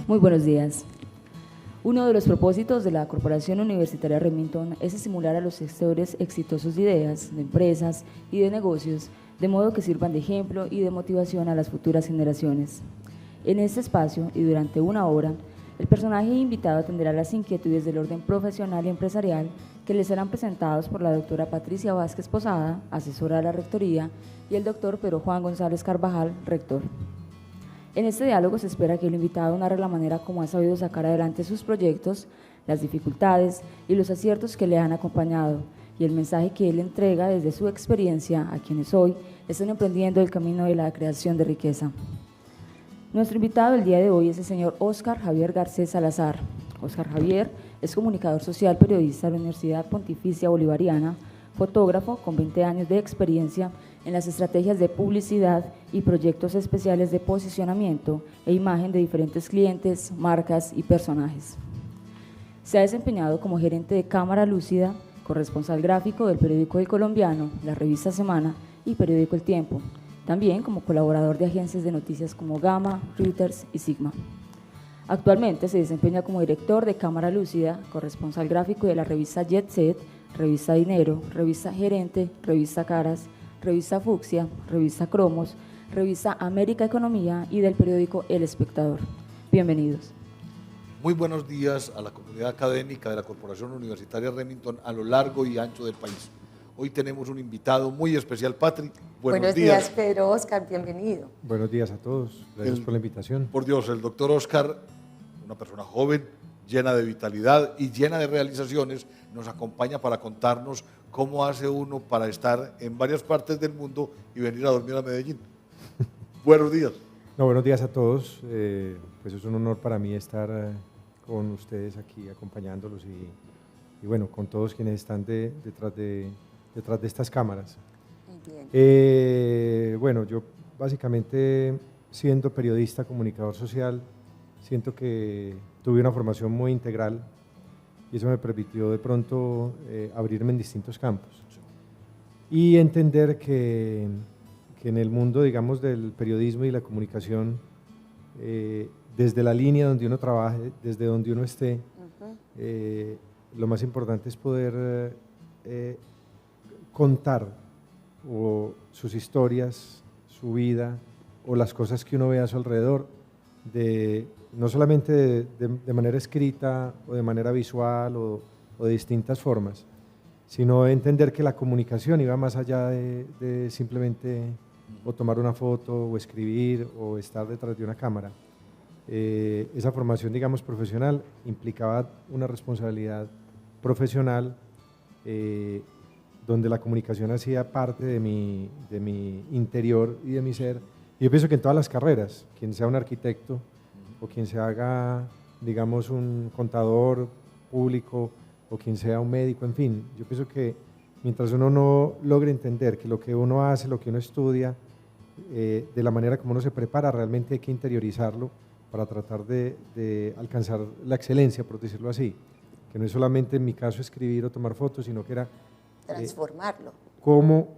Muy buenos días. Uno de los propósitos de la Corporación Universitaria Remington es estimular a los gestores exitosos de ideas, de empresas y de negocios, de modo que sirvan de ejemplo y de motivación a las futuras generaciones. En este espacio y durante una hora, el personaje invitado atenderá las inquietudes del orden profesional y empresarial que les serán presentados por la doctora Patricia Vázquez Posada, asesora de la Rectoría, y el doctor Pedro Juan González Carvajal, rector. En este diálogo se espera que el invitado narre la manera como ha sabido sacar adelante sus proyectos, las dificultades y los aciertos que le han acompañado, y el mensaje que él entrega desde su experiencia a quienes hoy están emprendiendo el camino de la creación de riqueza. Nuestro invitado el día de hoy es el señor Óscar Javier Garcés Salazar. Óscar Javier es comunicador social, periodista de la Universidad Pontificia Bolivariana, fotógrafo con 20 años de experiencia en las estrategias de publicidad y proyectos especiales de posicionamiento e imagen de diferentes clientes, marcas y personajes. Se ha desempeñado como gerente de Cámara Lúcida, corresponsal gráfico del periódico El Colombiano, la revista Semana y periódico El Tiempo, también como colaborador de agencias de noticias como Gama, Reuters y Sigma. Actualmente se desempeña como director de Cámara Lúcida, corresponsal gráfico de la revista Jet Set, revista Dinero, revista Gerente, revista Caras, revista Fucsia, revista Cromos, revista América Economía y del periódico El Espectador. Bienvenidos. Muy buenos días a la comunidad académica de la Corporación Universitaria Remington a lo largo y ancho del país. Hoy tenemos un invitado muy especial, Patri. Buenos días, Pedro, Óscar, bienvenido. Buenos días a todos, gracias por la invitación. Por Dios, el doctor Óscar, una persona joven, llena de vitalidad y llena de realizaciones, nos acompaña para contarnos cómo hace uno para estar en varias partes del mundo y venir a dormir a Medellín. Buenos días. Buenos días a todos, pues es un honor para mí estar con ustedes aquí acompañándolos y bueno, con todos quienes están detrás de estas cámaras. Bueno, yo básicamente siendo periodista, comunicador social, siento que tuve una formación muy integral y eso me permitió de pronto abrirme en distintos campos y entender que en el mundo, digamos, del periodismo y la comunicación, desde la línea donde uno trabaje, desde donde uno esté, lo más importante es poder contar sus historias, su vida o las cosas que uno ve a su alrededor, no solamente de manera escrita o de manera visual o de distintas formas, sino entender que la comunicación iba más allá de simplemente o tomar una foto o escribir o estar detrás de una cámara. Esa formación, digamos, profesional implicaba una responsabilidad profesional donde la comunicación hacía parte de mi interior y de mi ser. Y yo pienso que en todas las carreras, quien sea un arquitecto o quien se haga, digamos, un contador público o quien sea un médico, en fin, yo pienso que mientras uno no logre entender que lo que uno hace, lo que uno estudia, de la manera como uno se prepara, realmente hay que interiorizarlo para tratar de alcanzar la excelencia, por decirlo así, que no es solamente en mi caso escribir o tomar fotos, sino que era transformarlo. Cómo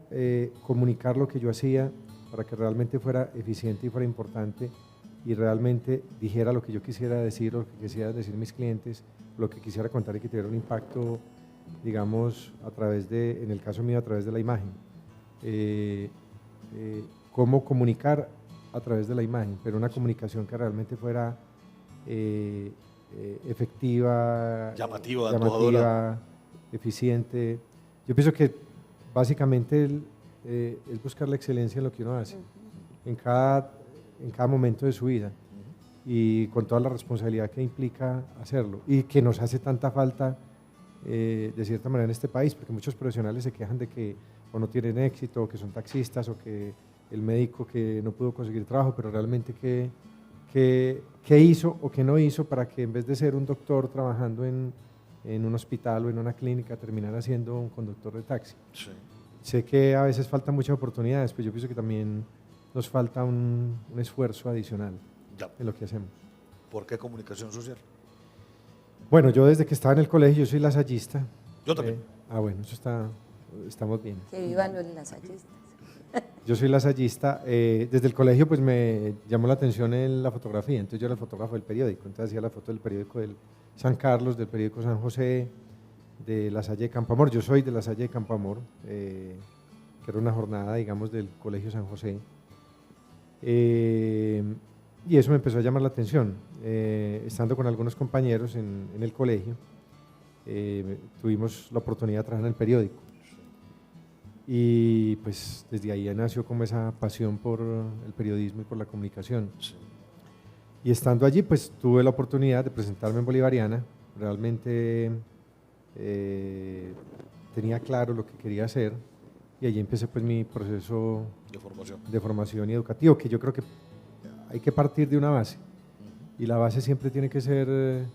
comunicar lo que yo hacía para que realmente fuera eficiente y fuera importante y realmente dijera lo que yo quisiera decir o lo que quisiera decir mis clientes, lo que quisiera contar y que tuviera un impacto, digamos, a través de, en el caso mío, a través de la imagen. Cómo comunicar a través de la imagen, pero una comunicación que realmente fuera efectiva, llamativa, eficiente. Yo pienso que básicamente es buscar la excelencia en lo que uno hace, en cada momento de su vida y con toda la responsabilidad que implica hacerlo y que nos hace tanta falta de cierta manera en este país, porque muchos profesionales se quejan de que o no tienen éxito, o que son taxistas, o que el médico que no pudo conseguir trabajo, pero realmente qué hizo o qué no hizo para que en vez de ser un doctor trabajando en un hospital o en una clínica terminara siendo un conductor de taxi. Sí. Sé que a veces faltan muchas oportunidades, pero yo pienso que también nos falta un esfuerzo adicional en lo que hacemos. ¿Por qué comunicación social? Bueno, yo desde que estaba en el colegio, yo soy lasallista. Yo también. Bueno, eso estamos bien. Que vivan los lasallistas. yo soy lasallista. Desde el colegio pues me llamó la atención en la fotografía, entonces yo era el fotógrafo del periódico, entonces hacía la foto del periódico del San Carlos, del periódico San José, de La Salle de Campo Amor. Yo soy de La Salle de Campo Amor, que era una jornada, digamos, del Colegio San José. Y eso me empezó a llamar la atención. Estando con algunos compañeros en el colegio, tuvimos la oportunidad de trabajar en el periódico. Y pues desde ahí nació como esa pasión por el periodismo y por la comunicación. Sí. Y estando allí, pues tuve la oportunidad de presentarme en Bolivariana. Realmente tenía claro lo que quería hacer y allí empecé pues mi proceso de formación y educativo, que yo creo que hay que partir de una base. Y la base siempre tiene que ser,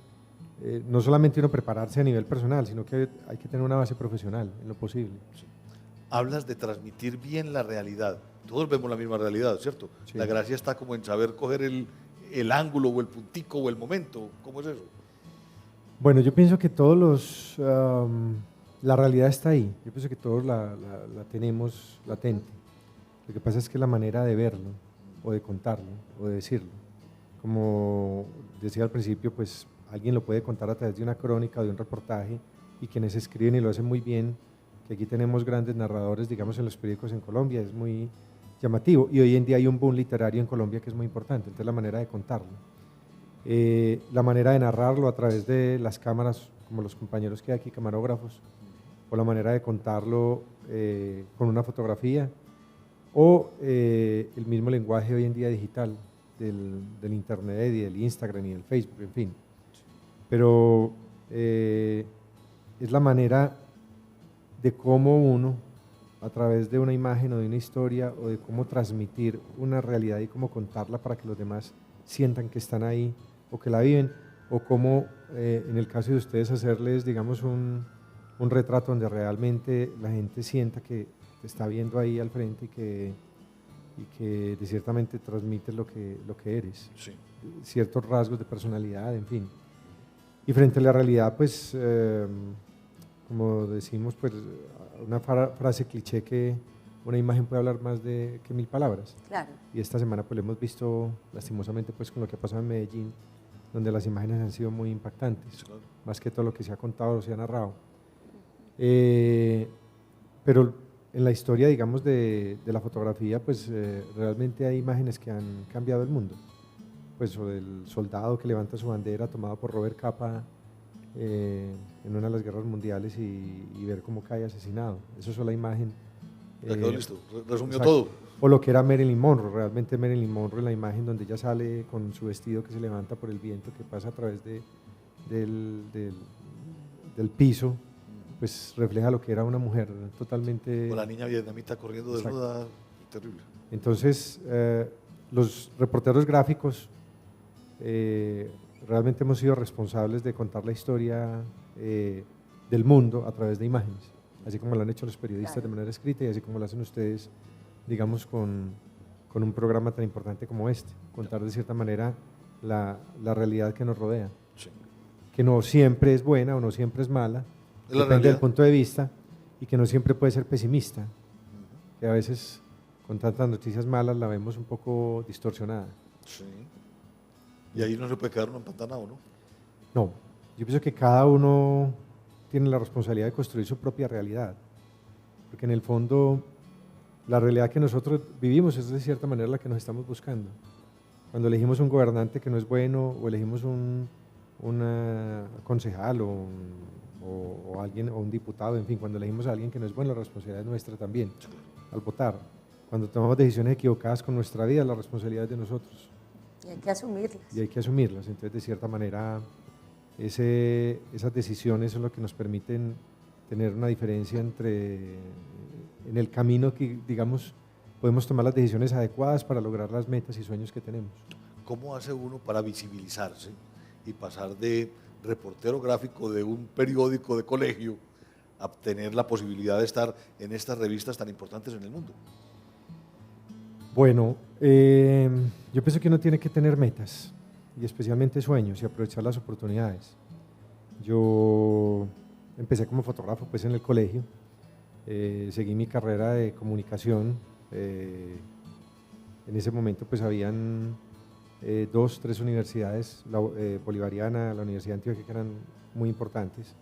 no solamente uno prepararse a nivel personal, sino que hay que tener una base profesional en lo posible. Sí. Hablas de transmitir bien la realidad. Todos vemos la misma realidad, ¿cierto? Sí. La gracia está como en saber coger el ángulo o el puntico o el momento. ¿Cómo es eso? Bueno, yo pienso que todos los... la realidad está ahí. Yo pienso que todos la tenemos latente. Lo que pasa es que la manera de verlo, o de contarlo, o de decirlo. Como decía al principio, pues alguien lo puede contar a través de una crónica o de un reportaje, y quienes escriben y lo hacen muy bien, que aquí tenemos grandes narradores, digamos, en los periódicos en Colombia, es muy llamativo. Y hoy en día hay un boom literario en Colombia que es muy importante, entonces la manera de contarlo. La manera de narrarlo a través de las cámaras, como los compañeros que hay aquí, camarógrafos, o la manera de contarlo con una fotografía, o el mismo lenguaje hoy en día digital del internet y del Instagram y del Facebook, en fin. Pero es la manera de cómo uno, a través de una imagen o de una historia, o de cómo transmitir una realidad y cómo contarla para que los demás sientan que están ahí o que la viven, o cómo, en el caso de ustedes, hacerles, digamos, un retrato donde realmente la gente sienta que te está viendo ahí al frente y que de ciertamente transmites lo que eres, sí. Ciertos rasgos de personalidad, en fin. Y frente a la realidad, pues, como decimos, pues, una frase cliché que una imagen puede hablar más que 1000 palabras. Claro. Y esta semana pues lo hemos visto lastimosamente pues con lo que ha pasado en Medellín, donde las imágenes han sido muy impactantes, claro. Más que todo lo que se ha contado o se ha narrado. Pero en la historia, digamos, de la fotografía, pues realmente hay imágenes que han cambiado el mundo. Pues o del soldado que levanta su bandera tomado por Robert Capa en una de las guerras mundiales y ver cómo cae asesinado. Eso es la imagen. Ya quedó listo, resumió todo. O lo que era Marilyn Monroe, realmente Marilyn Monroe en la imagen donde ella sale con su vestido que se levanta por el viento que pasa a través del piso, pues refleja lo que era una mujer totalmente... Con la niña vietnamita corriendo desnuda, terrible. Entonces, los reporteros gráficos realmente hemos sido responsables de contar la historia del mundo a través de imágenes, así como lo han hecho los periodistas, claro, de manera escrita, y así como lo hacen ustedes, digamos, con un programa tan importante como este, contar de cierta manera la realidad que nos rodea, sí, que no siempre es buena o no siempre es mala, depende del punto de vista, y que no siempre puede ser pesimista, que a veces con tantas noticias malas la vemos un poco distorsionada. Sí. Y ahí no se puede quedar uno empantanado, ¿no? No, yo pienso que cada uno tiene la responsabilidad de construir su propia realidad, porque en el fondo la realidad que nosotros vivimos es de cierta manera la que nos estamos buscando. Cuando elegimos un gobernante que no es bueno, o elegimos un concejal o alguien, o un diputado, en fin, cuando elegimos a alguien que no es bueno, la responsabilidad es nuestra también, al votar. Cuando tomamos decisiones equivocadas con nuestra vida, la responsabilidad es de nosotros. Y hay que asumirlas. Y hay que asumirlas. Entonces, de cierta manera, esas decisiones son lo que nos permiten tener una diferencia en el camino que, digamos, podemos tomar las decisiones adecuadas para lograr las metas y sueños que tenemos. ¿Cómo hace uno para visibilizarse y pasar de reportero gráfico de un periódico de colegio a tener la posibilidad de estar en estas revistas tan importantes en el mundo? Bueno, yo pienso que uno tiene que tener metas y especialmente sueños y aprovechar las oportunidades. Yo empecé como fotógrafo pues en el colegio, seguí mi carrera de comunicación En ese momento pues habían 2, 3 universidades, la Bolivariana, la Universidad de Antioquia, que eran muy importantes,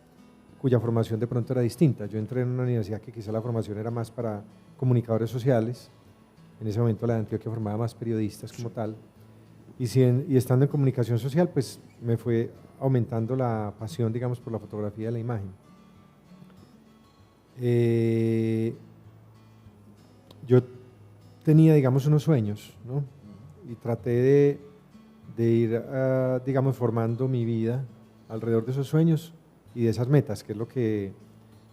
cuya formación de pronto era distinta. Yo entré en una universidad que quizá la formación era más para comunicadores sociales, en ese momento la de Antioquia formaba más periodistas como tal, y estando en comunicación social pues me fue aumentando la pasión, digamos, por la fotografía de la imagen. Yo tenía, digamos, unos sueños, ¿no? Y traté de ir, digamos, formando mi vida alrededor de esos sueños y de esas metas, que es lo que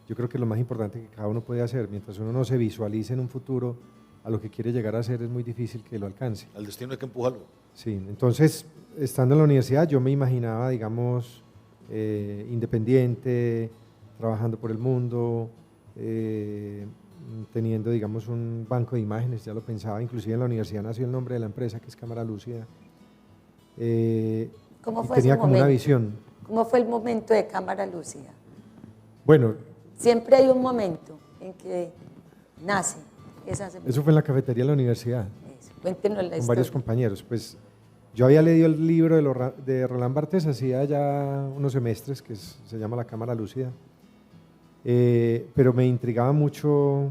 yo creo que es lo más importante que cada uno puede hacer. Mientras uno no se visualice en un futuro a lo que quiere llegar a ser, es muy difícil que lo alcance. Al destino hay que empujarlo. Sí, entonces, estando en la universidad, yo me imaginaba, digamos, independiente, trabajando por el mundo, teniendo, digamos, un banco de imágenes, ya lo pensaba, inclusive en la universidad nació el nombre de la empresa, que es Cámara Lúcida. ¿Cómo fue tenía ese como momento? una visión. ¿Cómo fue el momento de Cámara Lúcida? Bueno, Siempre hay un momento en que nace esa semilla. eso fue en la cafetería de la universidad, Eso. Cuéntenos la con historia. varios compañeros. Pues yo había leído el libro de Roland Barthes hacía ya unos semestres, que se llama La Cámara Lúcida, pero me intrigaba mucho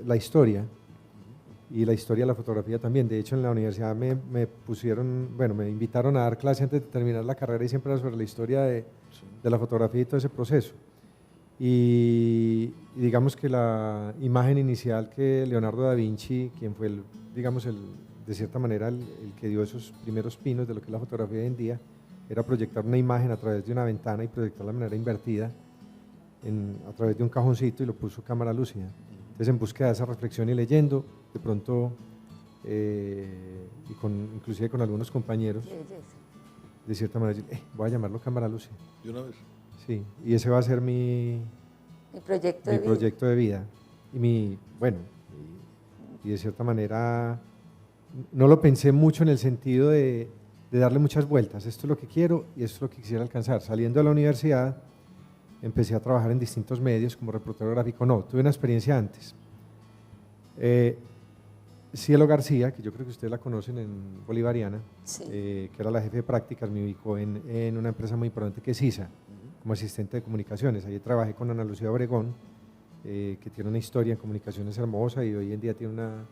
la historia, y la historia de la fotografía también. De hecho, en la universidad me pusieron, bueno, me invitaron a dar clase antes de terminar la carrera, y siempre era sobre la historia de la fotografía y todo ese proceso. Y digamos que la imagen inicial que Leonardo da Vinci, quien fue, digamos, de cierta manera el que dio esos primeros pinos de lo que es la fotografía hoy en día, era proyectar una imagen a través de una ventana y proyectarla de manera invertida a través de un cajoncito, y lo puso Cámara Lúcida. Entonces, en búsqueda de esa reflexión y leyendo, de pronto, inclusive con algunos compañeros, de cierta manera, voy a llamarlo Cámara Lúcida. ¿De una vez? Sí, y ese va a ser mi proyecto de vida. Y y de cierta manera no lo pensé mucho en el sentido de darle muchas vueltas. Esto es lo que quiero y esto es lo que quisiera alcanzar. Saliendo de la universidad, empecé a trabajar en distintos medios como reportero gráfico. No, tuve una experiencia antes. Cielo García, que yo creo que ustedes la conocen en Bolivariana, Sí. Que era la jefe de prácticas, me ubicó en una empresa muy importante que es ISA, como asistente de comunicaciones. Allí trabajé con Ana Lucía Obregón, que tiene una historia en comunicaciones hermosa, y hoy en día tiene una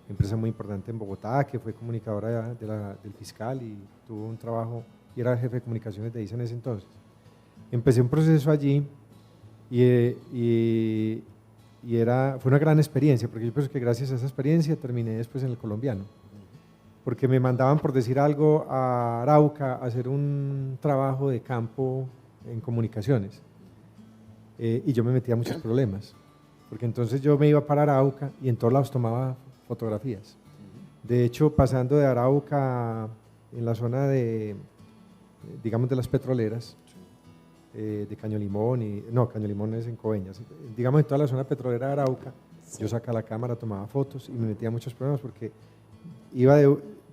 empresa muy importante en Bogotá, que fue comunicadora del fiscal y tuvo un trabajo, y era jefe de comunicaciones de ISA en ese entonces. Empecé un proceso allí fue una gran experiencia, porque yo pienso que gracias a esa experiencia terminé después en El Colombiano, porque me mandaban, por decir algo, a Arauca a hacer un trabajo de campo en comunicaciones, y yo me metía a muchos problemas, porque entonces yo me iba para Arauca y en todos lados tomaba fotografías. De hecho, pasando de Arauca en la zona digamos, de las petroleras, de Caño Limón, Caño Limón es en Coveñas, digamos en toda la zona petrolera de Arauca, yo sacaba la cámara, tomaba fotos y me metía a muchos problemas, porque iba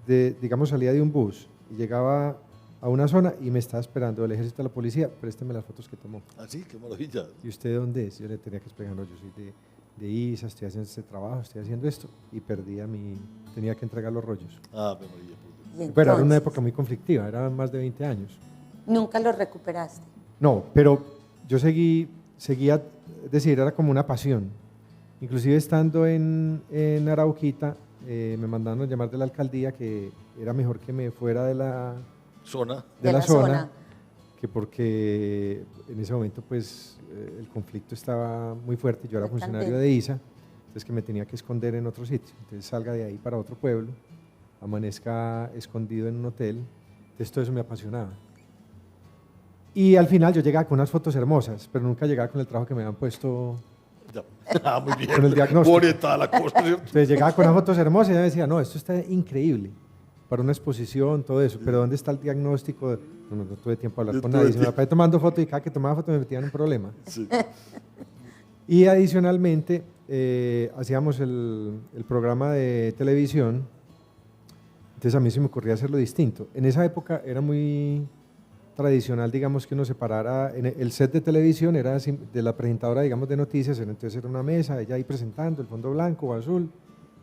digamos, salía de un bus y llegaba a una zona y me estaba esperando el ejército de la policía, présteme las fotos que tomó. Ah, sí, qué maravilla. ¿Y usted de dónde es? Yo le tenía que explicar, no, yo soy de ISA, estoy haciendo este trabajo, estoy haciendo esto, y tenía que entregar los rollos. Ah, qué maravilla. Pero era una época muy conflictiva, eran más de 20 años. ¿Nunca lo recuperaste? No, pero yo seguía, es decir, era como una pasión. Inclusive estando en Arauquita, me mandaron a llamar de la alcaldía que era mejor que me fuera de la zona, que porque en ese momento pues el conflicto estaba muy fuerte. Yo era funcionario de ISA, entonces que me tenía que esconder en otro sitio. Entonces salga de ahí para otro pueblo, amanezca escondido en un hotel. Entonces todo eso me apasionaba. Y al final yo llegaba con unas fotos hermosas, pero nunca llegaba con el trabajo que me habían puesto. Ah, muy bien. Con el diagnóstico. Bonita la cosa, ¿cierto? Entonces llegaba con unas fotos hermosas y ella me decía, no, esto está increíble para una exposición, todo eso, pero ¿dónde está el diagnóstico? No tuve tiempo de hablar con nadie. Se me la pasé tomando fotos y cada que tomaba fotos me metía en un problema. Sí. Y adicionalmente hacíamos el programa de televisión, entonces a mí se me ocurría hacerlo distinto. En esa época era muy tradicional, digamos, que uno separara, el set de televisión era de la presentadora, digamos, de noticias, entonces era una mesa, ella ahí presentando, el fondo blanco o azul,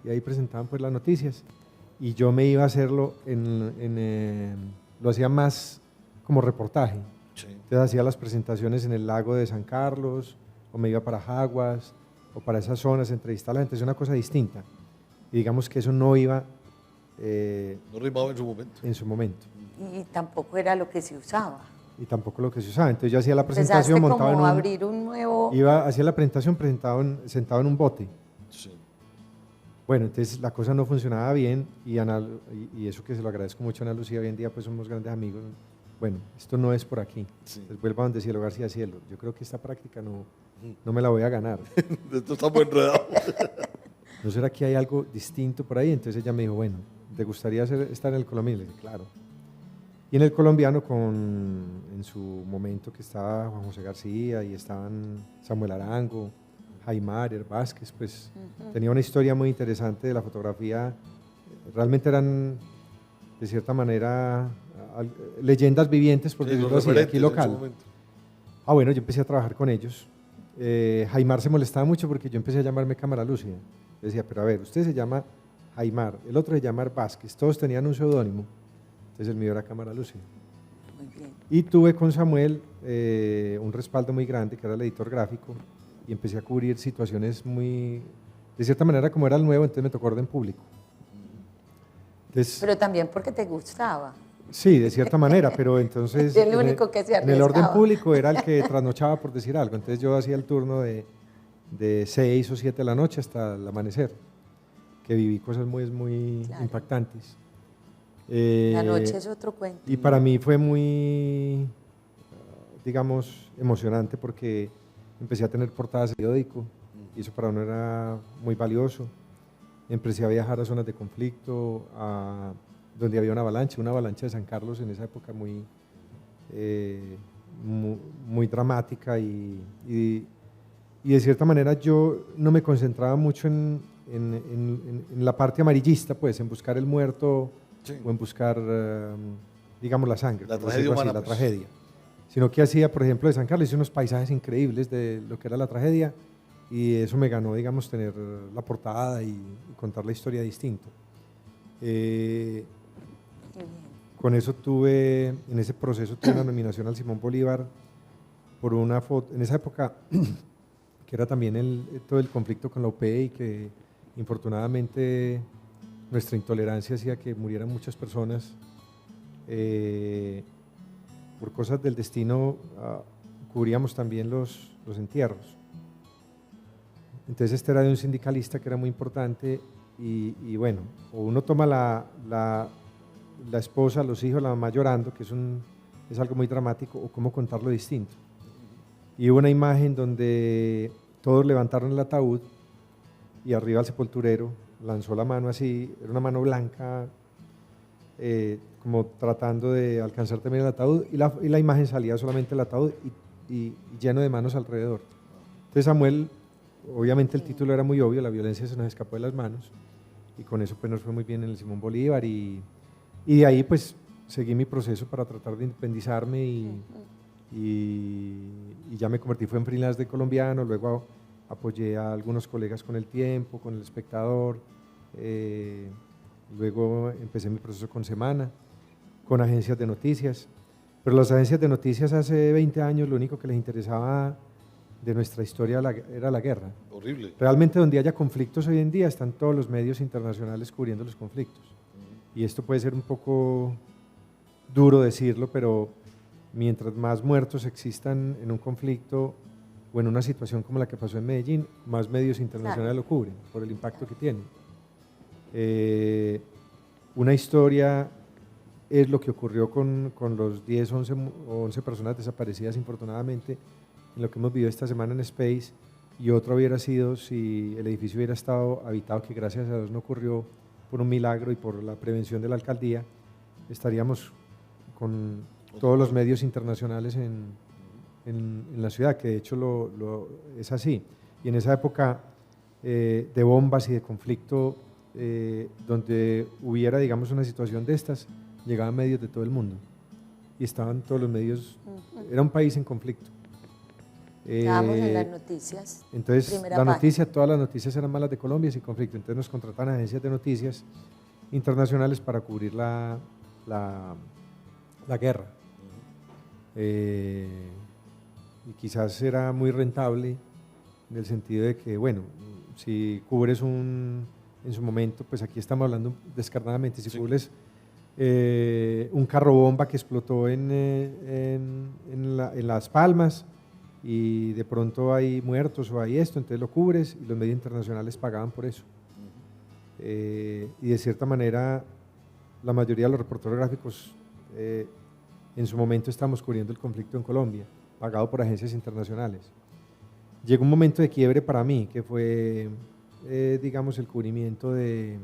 y ahí presentaban pues las noticias y yo me iba a hacerlo lo hacía más como reportaje. Sí. Entonces hacía las presentaciones en el lago de San Carlos, o me iba para Jaguas, o para esas zonas, entrevistar a la gente, es una cosa distinta. Y digamos que eso no iba... no rimaba en su momento. En su momento. Y tampoco era lo que se usaba. Y tampoco lo que se usaba. Entonces yo hacía la presentación montado en abrir un nuevo... Hacía la presentación sentado en un bote. Sí. Bueno, entonces la cosa no funcionaba bien y eso que se lo agradezco mucho a Ana Lucía, hoy en día pues somos grandes amigos. Bueno, esto no es por aquí. Sí. Entonces vuelva donde Cielo García Cielo. Yo creo que esta práctica no me la voy a ganar. Esto está muy enredado. ¿No será que hay algo distinto por ahí? Entonces ella me dijo, bueno, ¿te gustaría estar en el colombiano? Y le dije, claro. Y en el colombiano, en su momento que estaba Juan José García y estaban Samuel Arango, Jaimar, Vázquez, pues tenía una historia muy interesante de la fotografía. Realmente eran, de cierta manera, leyendas vivientes, por decirlo así, aquí local. Bueno, yo empecé a trabajar con ellos. Jaimar se molestaba mucho porque yo empecé a llamarme Cámara Lúcida. Decía, pero a ver, usted se llama Jaimar, el otro se llama Vázquez, todos tenían un seudónimo. Entonces el mío era Cámara Lúcida. Muy bien. Y tuve con Samuel un respaldo muy grande, que era el editor gráfico, y empecé a cubrir situaciones muy, de cierta manera, como era el nuevo, entonces me tocó orden público. Entonces, pero también porque te gustaba. Sí, de cierta manera, pero entonces el único que se en el orden público era el que trasnochaba, por decir algo. Entonces yo hacía el turno de 6 o 7 de la noche hasta el amanecer, que viví cosas muy claro. impactantes. La noche es otro cuento. Y para mí fue muy, digamos, emocionante porque empecé a tener portadas de periódico y eso para uno era muy valioso. Empecé a viajar a zonas de conflicto, donde había una avalancha de San Carlos en esa época muy dramática y de cierta manera yo no me concentraba mucho en la parte amarillista, pues en buscar el muerto, sí, o en buscar, digamos, la sangre, la tragedia humana, la tragedia, sino que hacía, por ejemplo, de San Carlos, hice unos paisajes increíbles de lo que era la tragedia y eso me ganó, digamos, tener la portada y contar la historia distinto. Con eso en ese proceso tuve una nominación al Simón Bolívar por una foto, en esa época, que era también todo el conflicto con la UP y que infortunadamente nuestra intolerancia hacía que murieran muchas personas. Por cosas del destino cubríamos también los entierros. Entonces este era de un sindicalista que era muy importante y bueno, o uno toma la esposa, los hijos, la mamá llorando, que es algo muy dramático, o cómo contarlo distinto. Y hubo una imagen donde todos levantaron el ataúd y arriba el sepulturero lanzó la mano así, era una mano blanca, como tratando de alcanzar también el ataúd, y la imagen salía solamente el ataúd y lleno de manos alrededor. Entonces Samuel, obviamente el título era muy obvio, la violencia se nos escapó de las manos, y con eso pues nos fue muy bien en el Simón Bolívar, y de ahí pues seguí mi proceso para tratar de independizarme y ya me convertí, fue en freelance de colombiano, luego apoyé a algunos colegas con El Tiempo, con El Espectador, luego empecé mi proceso con Semana, con agencias de noticias, pero las agencias de noticias hace 20 años lo único que les interesaba de nuestra historia era la guerra. Horrible. Realmente donde haya conflictos hoy en día están todos los medios internacionales cubriendo los conflictos. Y esto puede ser un poco duro decirlo, pero mientras más muertos existan en un conflicto o en una situación como la que pasó en Medellín, más medios internacionales lo cubren por el impacto que tiene. Una historia es lo que ocurrió con los 10, 11 o 11 personas desaparecidas infortunadamente en lo que hemos vivido esta semana en Space, y otra hubiera sido si el edificio hubiera estado habitado, que gracias a Dios no ocurrió por un milagro y por la prevención de la alcaldía, estaríamos con todos los medios internacionales en la ciudad, que de hecho es así. Y en esa época de bombas y de conflicto, donde hubiera, digamos, una situación de estas, llegaban medios de todo el mundo y estaban todos los medios, era un país en conflicto. Estábamos en las noticias. Entonces, primera la página. noticia, todas las noticias eran malas de Colombia sin conflicto. Entonces nos contratan agencias de noticias internacionales para cubrir la guerra. Y quizás era muy rentable en el sentido de que, bueno, si cubres en su momento, pues aquí estamos hablando descarnadamente, si cubres un carro bomba que explotó en Las Palmas y de pronto hay muertos o hay esto, entonces lo cubres y los medios internacionales pagaban por eso. Y de cierta manera la mayoría de los reporteros gráficos en su momento estábamos cubriendo el conflicto en Colombia, pagado por agencias internacionales. Llegó un momento de quiebre para mí, que fue, digamos, el cubrimiento de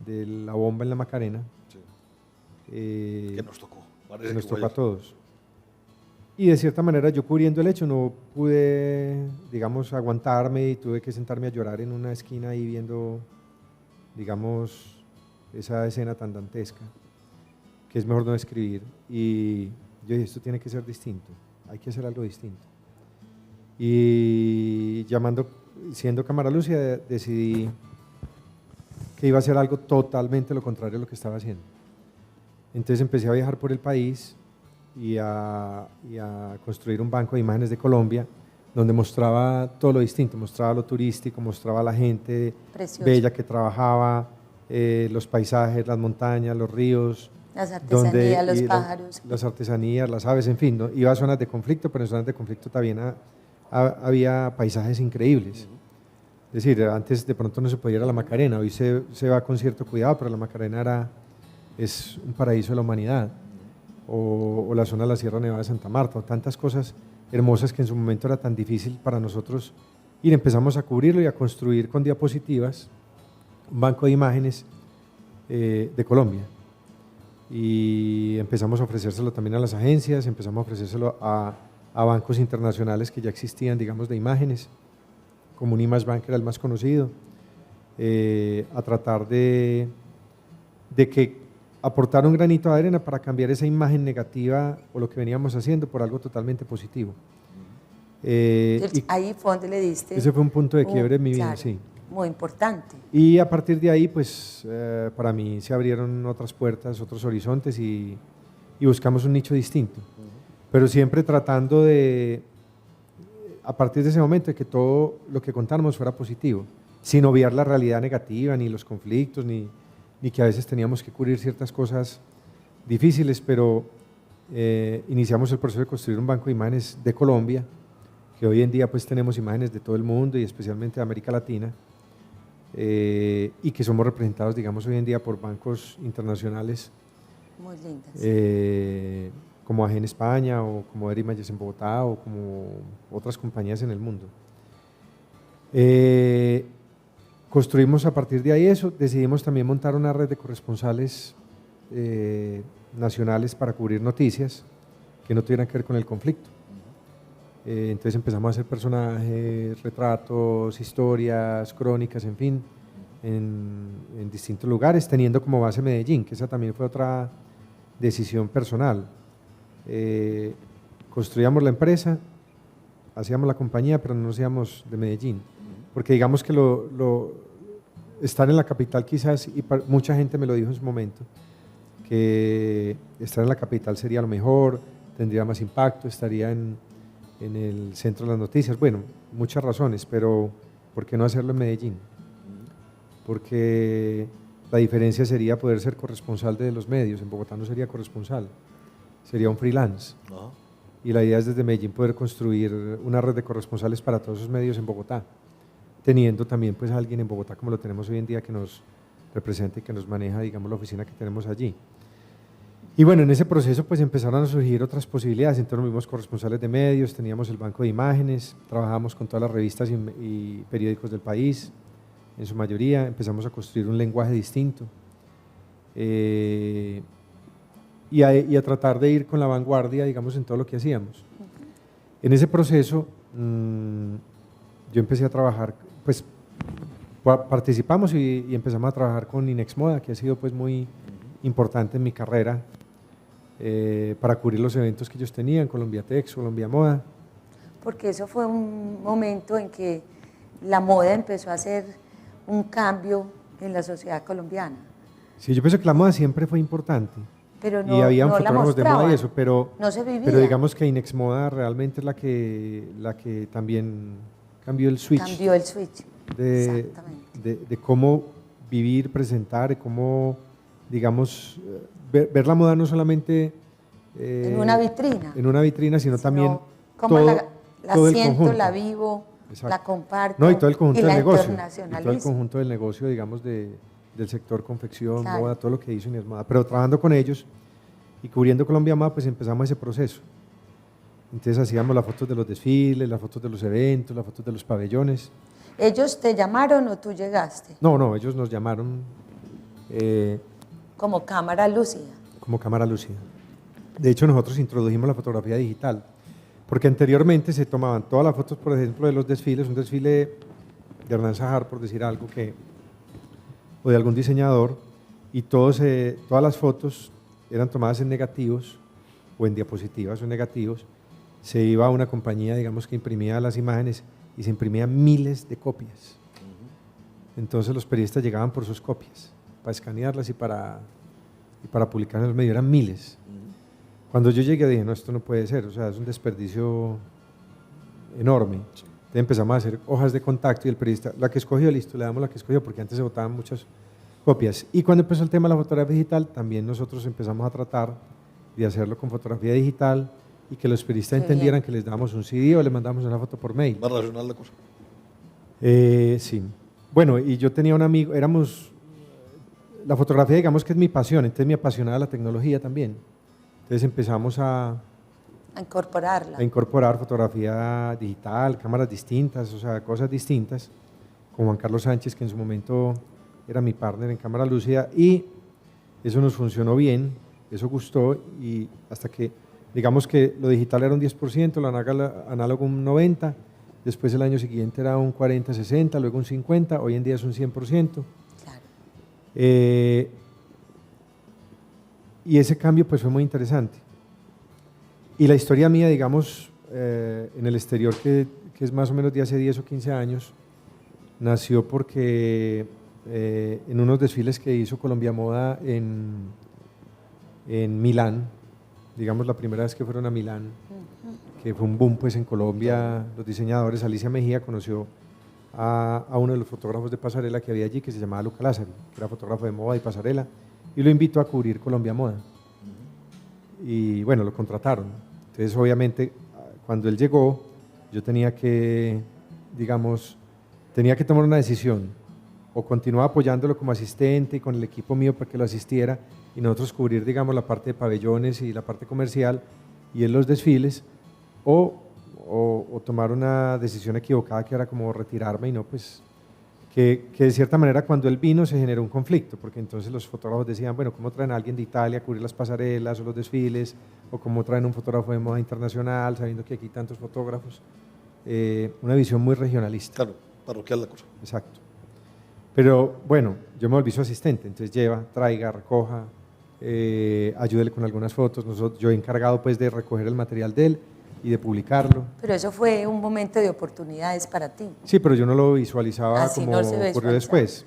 la bomba en la Macarena. Sí. Que nos tocó. Que nos tocó a todos. Y de cierta manera yo cubriendo el hecho no pude, digamos, aguantarme y tuve que sentarme a llorar en una esquina ahí viendo, digamos, esa escena tan dantesca, que es mejor no describir. Y yo dije, esto tiene que ser distinto, hay que hacer algo distinto. Y siendo Cámara Lucia, decidí que iba a hacer algo totalmente lo contrario a lo que estaba haciendo. Entonces empecé a viajar por el país y a construir un banco de imágenes de Colombia, donde mostraba todo lo distinto, mostraba lo turístico, mostraba la gente bella que trabajaba, los paisajes, las montañas, los ríos, las artesanías, los pájaros. Las artesanías, las aves, en fin, ¿no? Iba a zonas de conflicto, pero en zonas de conflicto también había paisajes increíbles. Es decir, antes de pronto no se podía ir a la Macarena, hoy se va con cierto cuidado, pero la Macarena es un paraíso de la humanidad. O la zona de la Sierra Nevada de Santa Marta, o tantas cosas hermosas que en su momento era tan difícil para nosotros ir. Empezamos a cubrirlo y a construir con diapositivas un banco de imágenes de Colombia. Y empezamos a ofrecérselo también a las agencias, empezamos a ofrecérselo a bancos internacionales que ya existían, digamos, de imágenes, como un Image Bank era el más conocido, a tratar de que aportar un granito de arena para cambiar esa imagen negativa o lo que veníamos haciendo por algo totalmente positivo. Ahí fue donde le diste. Ese fue un punto de quiebre en mi vida, claro, sí. Muy importante. Y a partir de ahí, pues, para mí se abrieron otras puertas, otros horizontes y buscamos un nicho distinto. Pero siempre tratando de, a partir de ese momento, de que todo lo que contáramos fuera positivo, sin obviar la realidad negativa, ni los conflictos, ni que a veces teníamos que cubrir ciertas cosas difíciles, pero iniciamos el proceso de construir un banco de imágenes de Colombia, que hoy en día pues tenemos imágenes de todo el mundo y especialmente de América Latina, y que somos representados, digamos, hoy en día por bancos internacionales muy lindas, como AGEN España o como Erimayes en Bogotá o como otras compañías en el mundo. Construimos a partir de ahí eso, decidimos también montar una red de corresponsales nacionales para cubrir noticias que no tuvieran que ver con el conflicto. Entonces empezamos a hacer personajes, retratos, historias, crónicas, en fin, en distintos lugares, teniendo como base Medellín, que esa también fue otra decisión personal. Construíamos la empresa, hacíamos la compañía, pero no nos íbamos de Medellín, porque digamos que estar en la capital quizás, y mucha gente me lo dijo en su momento, que estar en la capital sería lo mejor, tendría más impacto, estaría en el centro de las noticias. Bueno, muchas razones, pero ¿por qué no hacerlo en Medellín? Porque la diferencia sería poder ser corresponsal de los medios. En Bogotá no sería corresponsal, sería un freelance. Y la idea es desde Medellín poder construir una red de corresponsales para todos esos medios en Bogotá, teniendo también pues a alguien en Bogotá como lo tenemos hoy en día que nos representa y que nos maneja, digamos, la oficina que tenemos allí. Y bueno, en ese proceso pues empezaron a surgir otras posibilidades. Entonces nos vimos corresponsales de medios, teníamos el banco de imágenes, trabajamos con todas las revistas y periódicos del país, en su mayoría. Empezamos a construir un lenguaje distinto y a tratar de ir con la vanguardia, digamos, en todo lo que hacíamos. En ese proceso yo empecé a trabajar, pues participamos y empezamos a trabajar con Inex Moda, que ha sido pues muy importante en mi carrera, para cubrir los eventos que ellos tenían, Colombia Tex, Colombia Moda. porque eso fue un momento en que la moda empezó a hacer un cambio en la sociedad colombiana. Sí, yo pienso que la moda siempre fue importante. Pero no, Y había no la fotógrafos de moda y mostraban, eso, pero, no se vivía. pero digamos que Inex Moda realmente es la que también cambió el switch. Cambió el switch, exactamente. De cómo vivir, presentar, de cómo, digamos, ver la moda no solamente en una vitrina. En una vitrina, sino también como todo, la todo el siento, conjunto. la vivo, Exacto. la comparto. No, y todo el conjunto del negocio. Y todo el internacionalizo. conjunto del negocio, digamos, del sector confección, Claro. moda, todo lo que hizo Inex Moda. Pero trabajando con ellos y cubriendo Colombia Moda, pues empezamos ese proceso. Entonces hacíamos las fotos de los desfiles, las fotos de los eventos, las fotos de los pabellones. ¿Ellos te llamaron o tú llegaste? No, ellos nos llamaron Como cámara lúcida. como cámara lúcida. De hecho, nosotros introdujimos la fotografía digital, porque anteriormente se tomaban todas las fotos, por ejemplo, de los desfiles, un desfile de Hernán Sajar, por decir algo, o de algún diseñador, y todas las fotos eran tomadas en negativos, o en diapositivas o en negativos. Se iba a una compañía, digamos, que imprimía las imágenes y se imprimían miles de copias. Entonces los periodistas llegaban por sus copias, para escanearlas y para publicar en los medios, eran miles. Cuando yo llegué dije, no, esto no puede ser, o sea, es un desperdicio enorme. Entonces empezamos a hacer hojas de contacto y el periodista, la que escogió, listo, le damos la que escogió, porque antes se botaban muchas copias. Y cuando empezó el tema de la fotografía digital, también nosotros empezamos a tratar de hacerlo con fotografía digital y que los periodistas entendieran que les dábamos un CD o les mandamos una foto por mail. ¿Más racional la cosa? Sí. Bueno, y yo tenía un amigo, la fotografía digamos que es mi pasión, entonces me apasionaba la tecnología también. Entonces empezamos a incorporarla. A incorporar fotografía digital, cámaras distintas, o sea, cosas distintas, con Juan Carlos Sánchez, que en su momento era mi partner en cámara lúcida, y eso nos funcionó bien, eso gustó, y hasta que, digamos que lo digital era un 10%, lo análogo un 90%, después el año siguiente era un 40-60%, luego un 50%, hoy en día es un 100%. Claro. Y ese cambio pues fue muy interesante. Y la historia mía, digamos, en el exterior, que es más o menos de hace 10 o 15 años, nació porque en unos desfiles que hizo Colombia Moda en Milán, digamos la primera vez que fueron a Milán, que fue un boom pues en Colombia, los diseñadores, Alicia Mejía conoció a uno de los fotógrafos de pasarela que había allí, que se llamaba Luca Lázari, que era fotógrafo de moda y pasarela, y lo invitó a cubrir Colombia Moda. Y bueno, lo contrataron. Entonces, obviamente, cuando él llegó, yo tenía que, digamos, tomar una decisión. O continuar apoyándolo como asistente y con el equipo mío para que lo asistiera y nosotros cubrir, digamos, la parte de pabellones y la parte comercial y en los desfiles, o tomar una decisión equivocada que era como retirarme y no, pues, que de cierta manera cuando él vino se generó un conflicto, porque entonces los fotógrafos decían, bueno, ¿cómo traen a alguien de Italia a cubrir las pasarelas o los desfiles? ¿O cómo traen un fotógrafo de moda internacional, sabiendo que aquí hay tantos fotógrafos? Una visión muy regionalista. Claro, parroquial la cosa. Exacto. Pero bueno, yo me volví su asistente, entonces lleva, traiga, recoja, ayúdele con algunas fotos. Yo he encargado pues de recoger el material de él y de publicarlo. Pero eso fue un momento de oportunidades para ti. Sí, pero yo no lo visualizaba así como no se ocurrió después.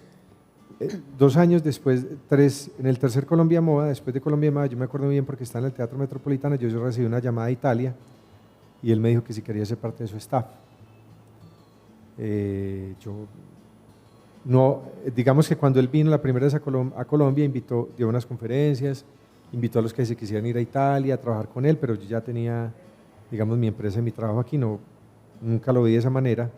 2 años después, 3, en el tercer Colombia Moda, después de Colombia Moda, yo me acuerdo bien porque estaba en el Teatro Metropolitano, yo recibí una llamada de Italia y él me dijo que si quería ser parte de su staff. Yo no, digamos que cuando él vino la primera vez a Colombia, dio unas conferencias, invitó a los que se quisieran ir a Italia a trabajar con él, pero yo ya tenía, digamos, mi empresa y mi trabajo aquí, nunca lo vi de esa manera,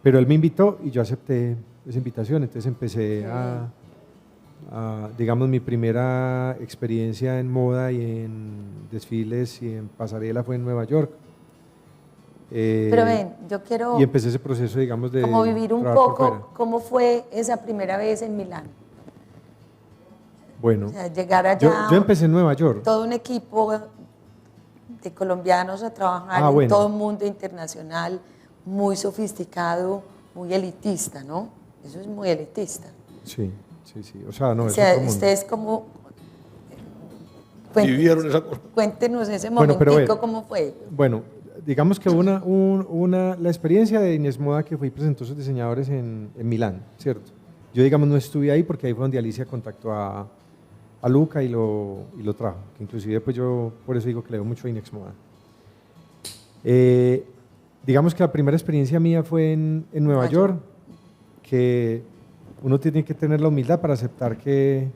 pero él me invitó y yo acepté esa invitación, entonces empecé digamos, mi primera experiencia en moda y en desfiles y en pasarela fue en Nueva York. Pero ven, yo quiero y empecé ese proceso, digamos, de como vivir un trabajar por fuera. poco cómo fue esa primera vez en Milán. Bueno, O sea, llegar allá, yo empecé en Nueva York. todo un equipo de colombianos a trabajar en bueno. todo un mundo internacional, muy sofisticado, muy elitista, ¿no? Eso es muy elitista. Sí. O sea, no, O es sea, otro mundo. ustedes como... Vivieron esa cosa. Cuéntenos ese Bueno, momentico, pero cómo fue. Bueno, digamos que la experiencia de Inés Moda que fue y presentó sus diseñadores en Milán, ¿cierto? Yo, digamos, no estuve ahí porque ahí fue donde Alicia contactó a Luca y lo trajo, que inclusive pues yo por eso digo que le veo mucho a Inés Moda. Digamos que la primera experiencia mía fue en Nueva York, que uno tiene que tener la humildad para aceptar que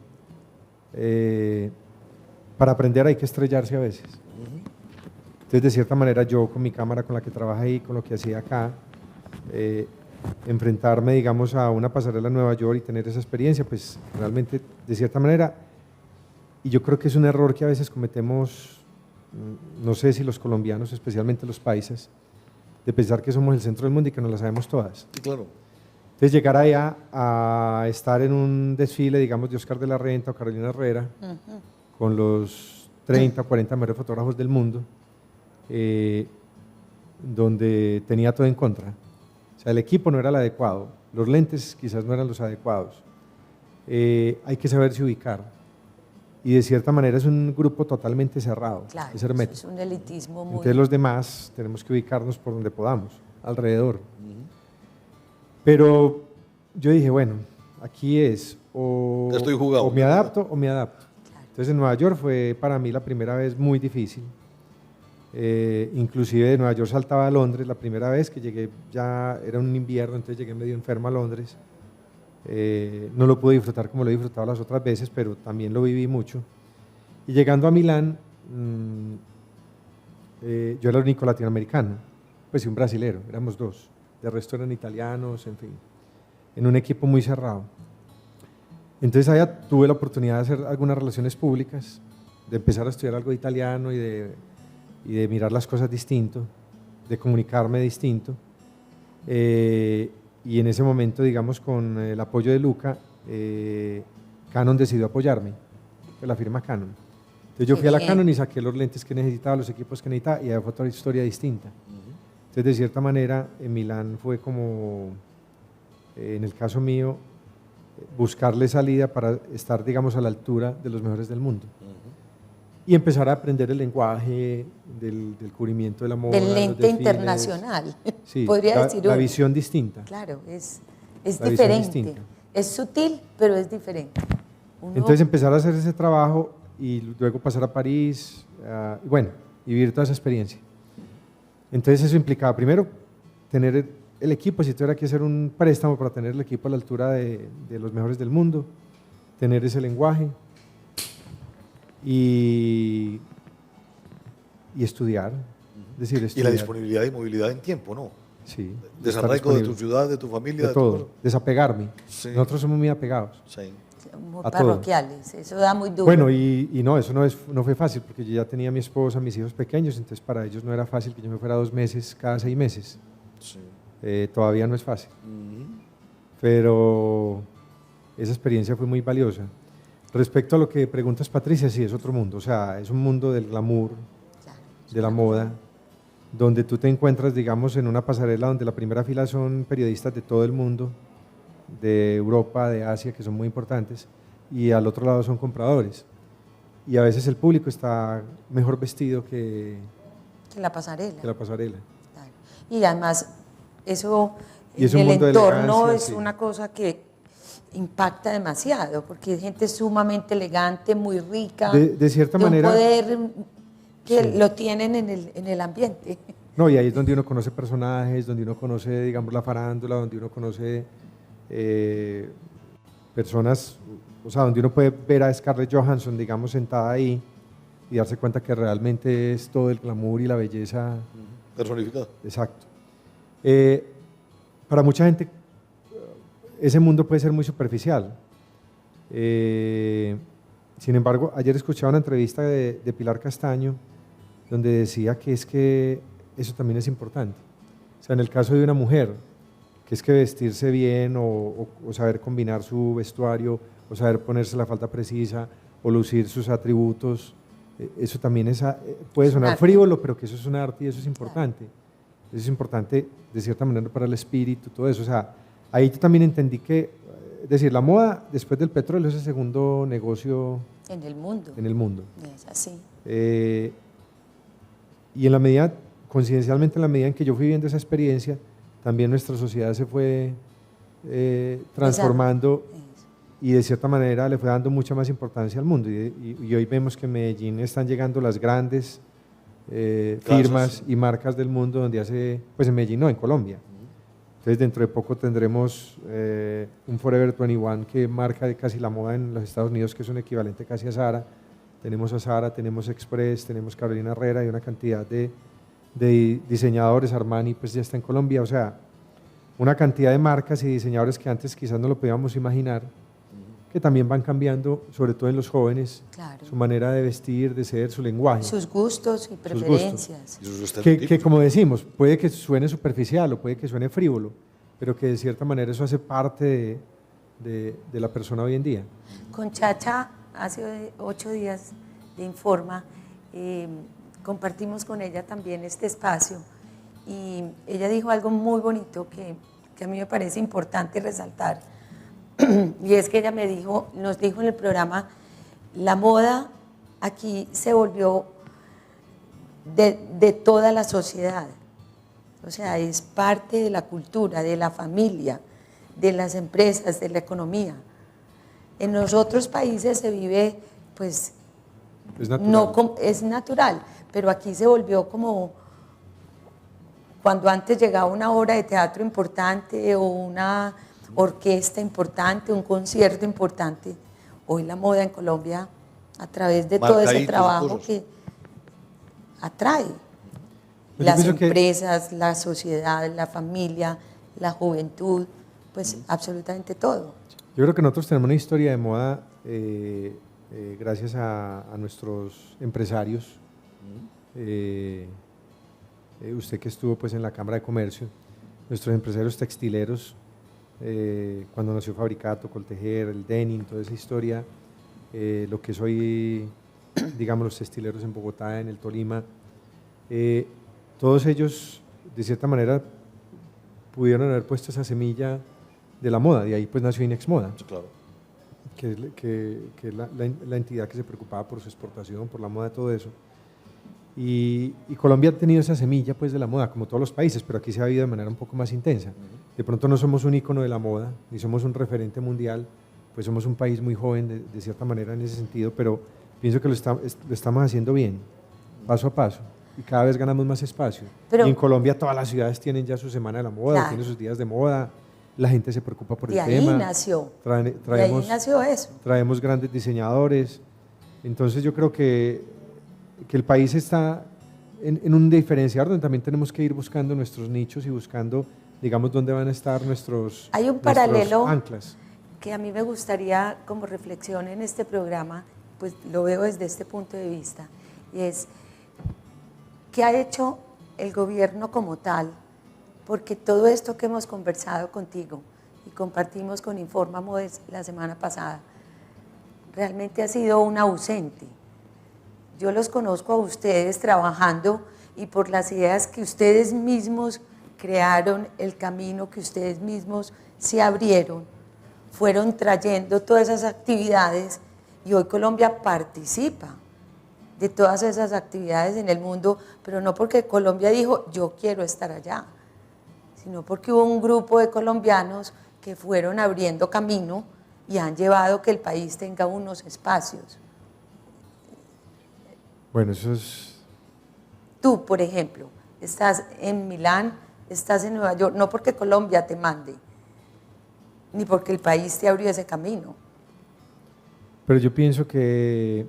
para aprender hay que estrellarse a veces. Entonces, de cierta manera, yo con mi cámara, con la que trabajé ahí, con lo que hacía acá, enfrentarme, digamos, a una pasarela en Nueva York y tener esa experiencia, pues realmente, de cierta manera, y yo creo que es un error que a veces cometemos, no sé si los colombianos, especialmente los paisas, de pensar que somos el centro del mundo y que nos la sabemos todas. Sí, claro. Entonces, llegar allá a estar en un desfile, digamos, de Oscar de la Renta o Carolina Herrera, con los 30, 40 mejores fotógrafos del mundo, donde tenía todo en contra. O sea, el equipo no era el adecuado, los lentes quizás no eran los adecuados. Hay que saberse ubicar. Y de cierta manera es un grupo totalmente cerrado, claro, es hermético. es un elitismo muy... Entonces los demás tenemos que ubicarnos por donde podamos, alrededor. Pero yo dije, bueno, aquí es o me adapto o me adapto. Claro. Entonces en Nueva York fue para mí la primera vez muy difícil. Inclusive de Nueva York saltaba a Londres la primera vez que llegué, ya era un invierno, entonces llegué medio enfermo a Londres. No lo pude disfrutar como lo he disfrutado las otras veces, pero también lo viví mucho. Y llegando a Milán, yo era el único latinoamericano, pues y un brasilero, éramos dos. De resto eran italianos, en fin, en un equipo muy cerrado. Entonces allá tuve la oportunidad de hacer algunas relaciones públicas, de empezar a estudiar algo de italiano y de mirar las cosas distinto, de comunicarme distinto. Y en ese momento, digamos, con el apoyo de Luca, Canon decidió apoyarme, fue la firma Canon. Entonces yo fui a la Canon y saqué los lentes que necesitaba, los equipos que necesitaba, y ahí fue otra historia distinta. Entonces, de cierta manera, en Milán fue como, en el caso mío, buscarle salida para estar, digamos, a la altura de los mejores del mundo. Y empezar a aprender el lenguaje del cubrimiento de la moda. Del lente internacional, sí, podría decir. La visión distinta. Claro, es diferente. Es sutil, pero es diferente. Entonces, empezar a hacer ese trabajo y luego pasar a París, y bueno, y vivir toda esa experiencia. Entonces eso implicaba primero tener el equipo, si tuviera que hacer un préstamo para tener el equipo a la altura de los mejores del mundo, tener ese lenguaje y estudiar, es decir, estudiar. Y la disponibilidad y movilidad en tiempo, ¿no? Sí. Desarraigo de tu ciudad, de tu familia, de todo, desapegarme. Sí. Nosotros somos muy apegados. Sí. Muy parroquiales, eso da muy duro. Bueno, y no, eso no fue fácil, porque yo ya tenía a mi esposa, mis hijos pequeños, entonces para ellos no era fácil que yo me fuera 2 meses cada 6 meses. Sí. Todavía no es fácil. Pero esa experiencia fue muy valiosa. Respecto a lo que preguntas, Patricia, sí, es otro mundo, o sea, es un mundo del glamour, claro, de la moda, donde tú te encuentras, digamos, en una pasarela donde la primera fila son periodistas de todo el mundo, de Europa, de Asia, que son muy importantes, y al otro lado son compradores. Y a veces el público está mejor vestido que la pasarela. Claro. Y además, eso en el entorno es una cosa que impacta demasiado, porque hay gente sumamente elegante, muy rica, de cierta manera, un poder que lo tienen en el ambiente. No, y ahí es donde uno conoce personajes, donde uno conoce, digamos, la farándula, donde uno conoce personas, o sea, donde uno puede ver a Scarlett Johansson, digamos, sentada ahí y darse cuenta que realmente es todo el glamour y la belleza personificada. Exacto. Para mucha gente ese mundo puede ser muy superficial. Sin embargo, ayer escuchaba una entrevista de Pilar Castaño donde decía que es que eso también es importante. O sea, en el caso de una mujer, que es que vestirse bien o saber combinar su vestuario o saber ponerse la falda precisa o lucir sus atributos, eso también puede sonar frívolo, pero que eso es un arte y eso es importante. Eso es importante de cierta manera para el espíritu, todo eso. O sea, ahí yo también entendí que, es decir, la moda después del petróleo es el segundo negocio en el mundo. En el mundo. Es así. Y en la medida coincidencialmente en la medida en que yo fui viendo esa experiencia, también nuestra sociedad se fue transformando y de cierta manera le fue dando mucha más importancia al mundo. Y hoy vemos que en Medellín están llegando las grandes firmas y marcas del mundo donde hace, pues en Medellín no, en Colombia. Entonces dentro de poco tendremos un Forever 21 que marca casi la moda en los Estados Unidos, que es un equivalente casi a Zara. Tenemos a Zara, tenemos Express, tenemos Carolina Herrera y una cantidad de diseñadores. Armani pues ya está en Colombia, o sea, una cantidad de marcas y diseñadores que antes quizás no lo podíamos imaginar, que también van cambiando, sobre todo en los jóvenes, claro, su manera de vestir, de ser, su lenguaje. Sus gustos y preferencias. Que como decimos, puede que suene superficial o puede que suene frívolo, pero que de cierta manera eso hace parte de la persona hoy en día. Con Chacha, hace 8 días de Informa, compartimos con ella también este espacio y ella dijo algo muy bonito que a mí me parece importante resaltar, y es que ella nos dijo en el programa, la moda aquí se volvió de toda la sociedad, o sea, es parte de la cultura, de la familia, de las empresas, de la economía. En los otros países se vive, pues, es natural, pero aquí se volvió como cuando antes llegaba una obra de teatro importante o una orquesta importante, un concierto importante. Hoy la moda en Colombia, a través de todo ese trabajo que atrae las empresas, la sociedad, la familia, la juventud, pues absolutamente todo. Yo creo que nosotros tenemos una historia de moda gracias a nuestros empresarios. Usted que estuvo pues en la Cámara de Comercio, nuestros empresarios textileros, cuando nació Fabricato, Coltejer, el denim, toda esa historia, lo que es hoy, digamos, los textileros en Bogotá, en el Tolima, todos ellos de cierta manera pudieron haber puesto esa semilla de la moda, de ahí pues nació Inex Moda, claro, que es la entidad que se preocupaba por su exportación, por la moda, todo eso. Y Colombia ha tenido esa semilla pues de la moda, como todos los países, pero aquí se ha vivido de manera un poco más intensa. De pronto no somos un ícono de la moda, ni somos un referente mundial, pues somos un país muy joven de cierta manera en ese sentido, pero pienso que lo estamos haciendo bien, paso a paso, y cada vez ganamos más espacio. Y en Colombia todas las ciudades tienen ya su semana de la moda, claro, tienen sus días de moda, la gente se preocupa por el tema. De ahí nació eso. Traemos grandes diseñadores, entonces yo creo que el país está en un diferenciador donde también tenemos que ir buscando nuestros nichos y buscando, digamos, dónde van a estar nuestros Hay un paralelo anclas. Que a mí me gustaría como reflexión en este programa, pues lo veo desde este punto de vista, y es ¿qué ha hecho el gobierno como tal? Porque todo esto que hemos conversado contigo y compartimos con Informa Modes la semana pasada, realmente ha sido un ausente. Yo los conozco a ustedes trabajando y por las ideas que ustedes mismos crearon, el camino que ustedes mismos se abrieron, fueron trayendo todas esas actividades y hoy Colombia participa de todas esas actividades en el mundo, pero no porque Colombia dijo yo quiero estar allá, sino porque hubo un grupo de colombianos que fueron abriendo camino y han llevado que el país tenga unos espacios. Bueno, eso es... Tú, por ejemplo, estás en Milán, estás en Nueva York, no porque Colombia te mande, ni porque el país te abrió ese camino. Pero yo pienso que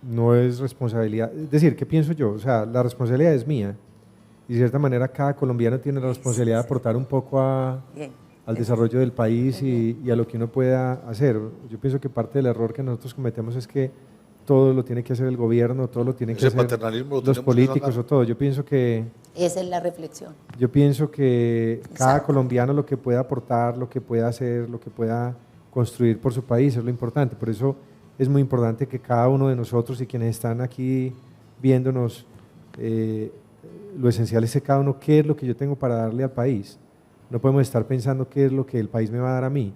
no es responsabilidad, es decir, ¿qué pienso yo? O sea, la responsabilidad es mía y de cierta manera cada colombiano tiene la responsabilidad de aportar un poco al desarrollo del país y a lo que uno pueda hacer. Yo pienso que parte del error que nosotros cometemos es que todo lo tiene que hacer el gobierno, todo lo tienen que hacer los políticos o todo. Yo pienso que... Esa es la reflexión. Yo pienso que cada colombiano lo que pueda aportar, lo que pueda hacer, lo que pueda construir por su país es lo importante. Por eso es muy importante que cada uno de nosotros y quienes están aquí viéndonos, lo esencial es que cada uno qué es lo que yo tengo para darle al país. No podemos estar pensando qué es lo que el país me va a dar a mí.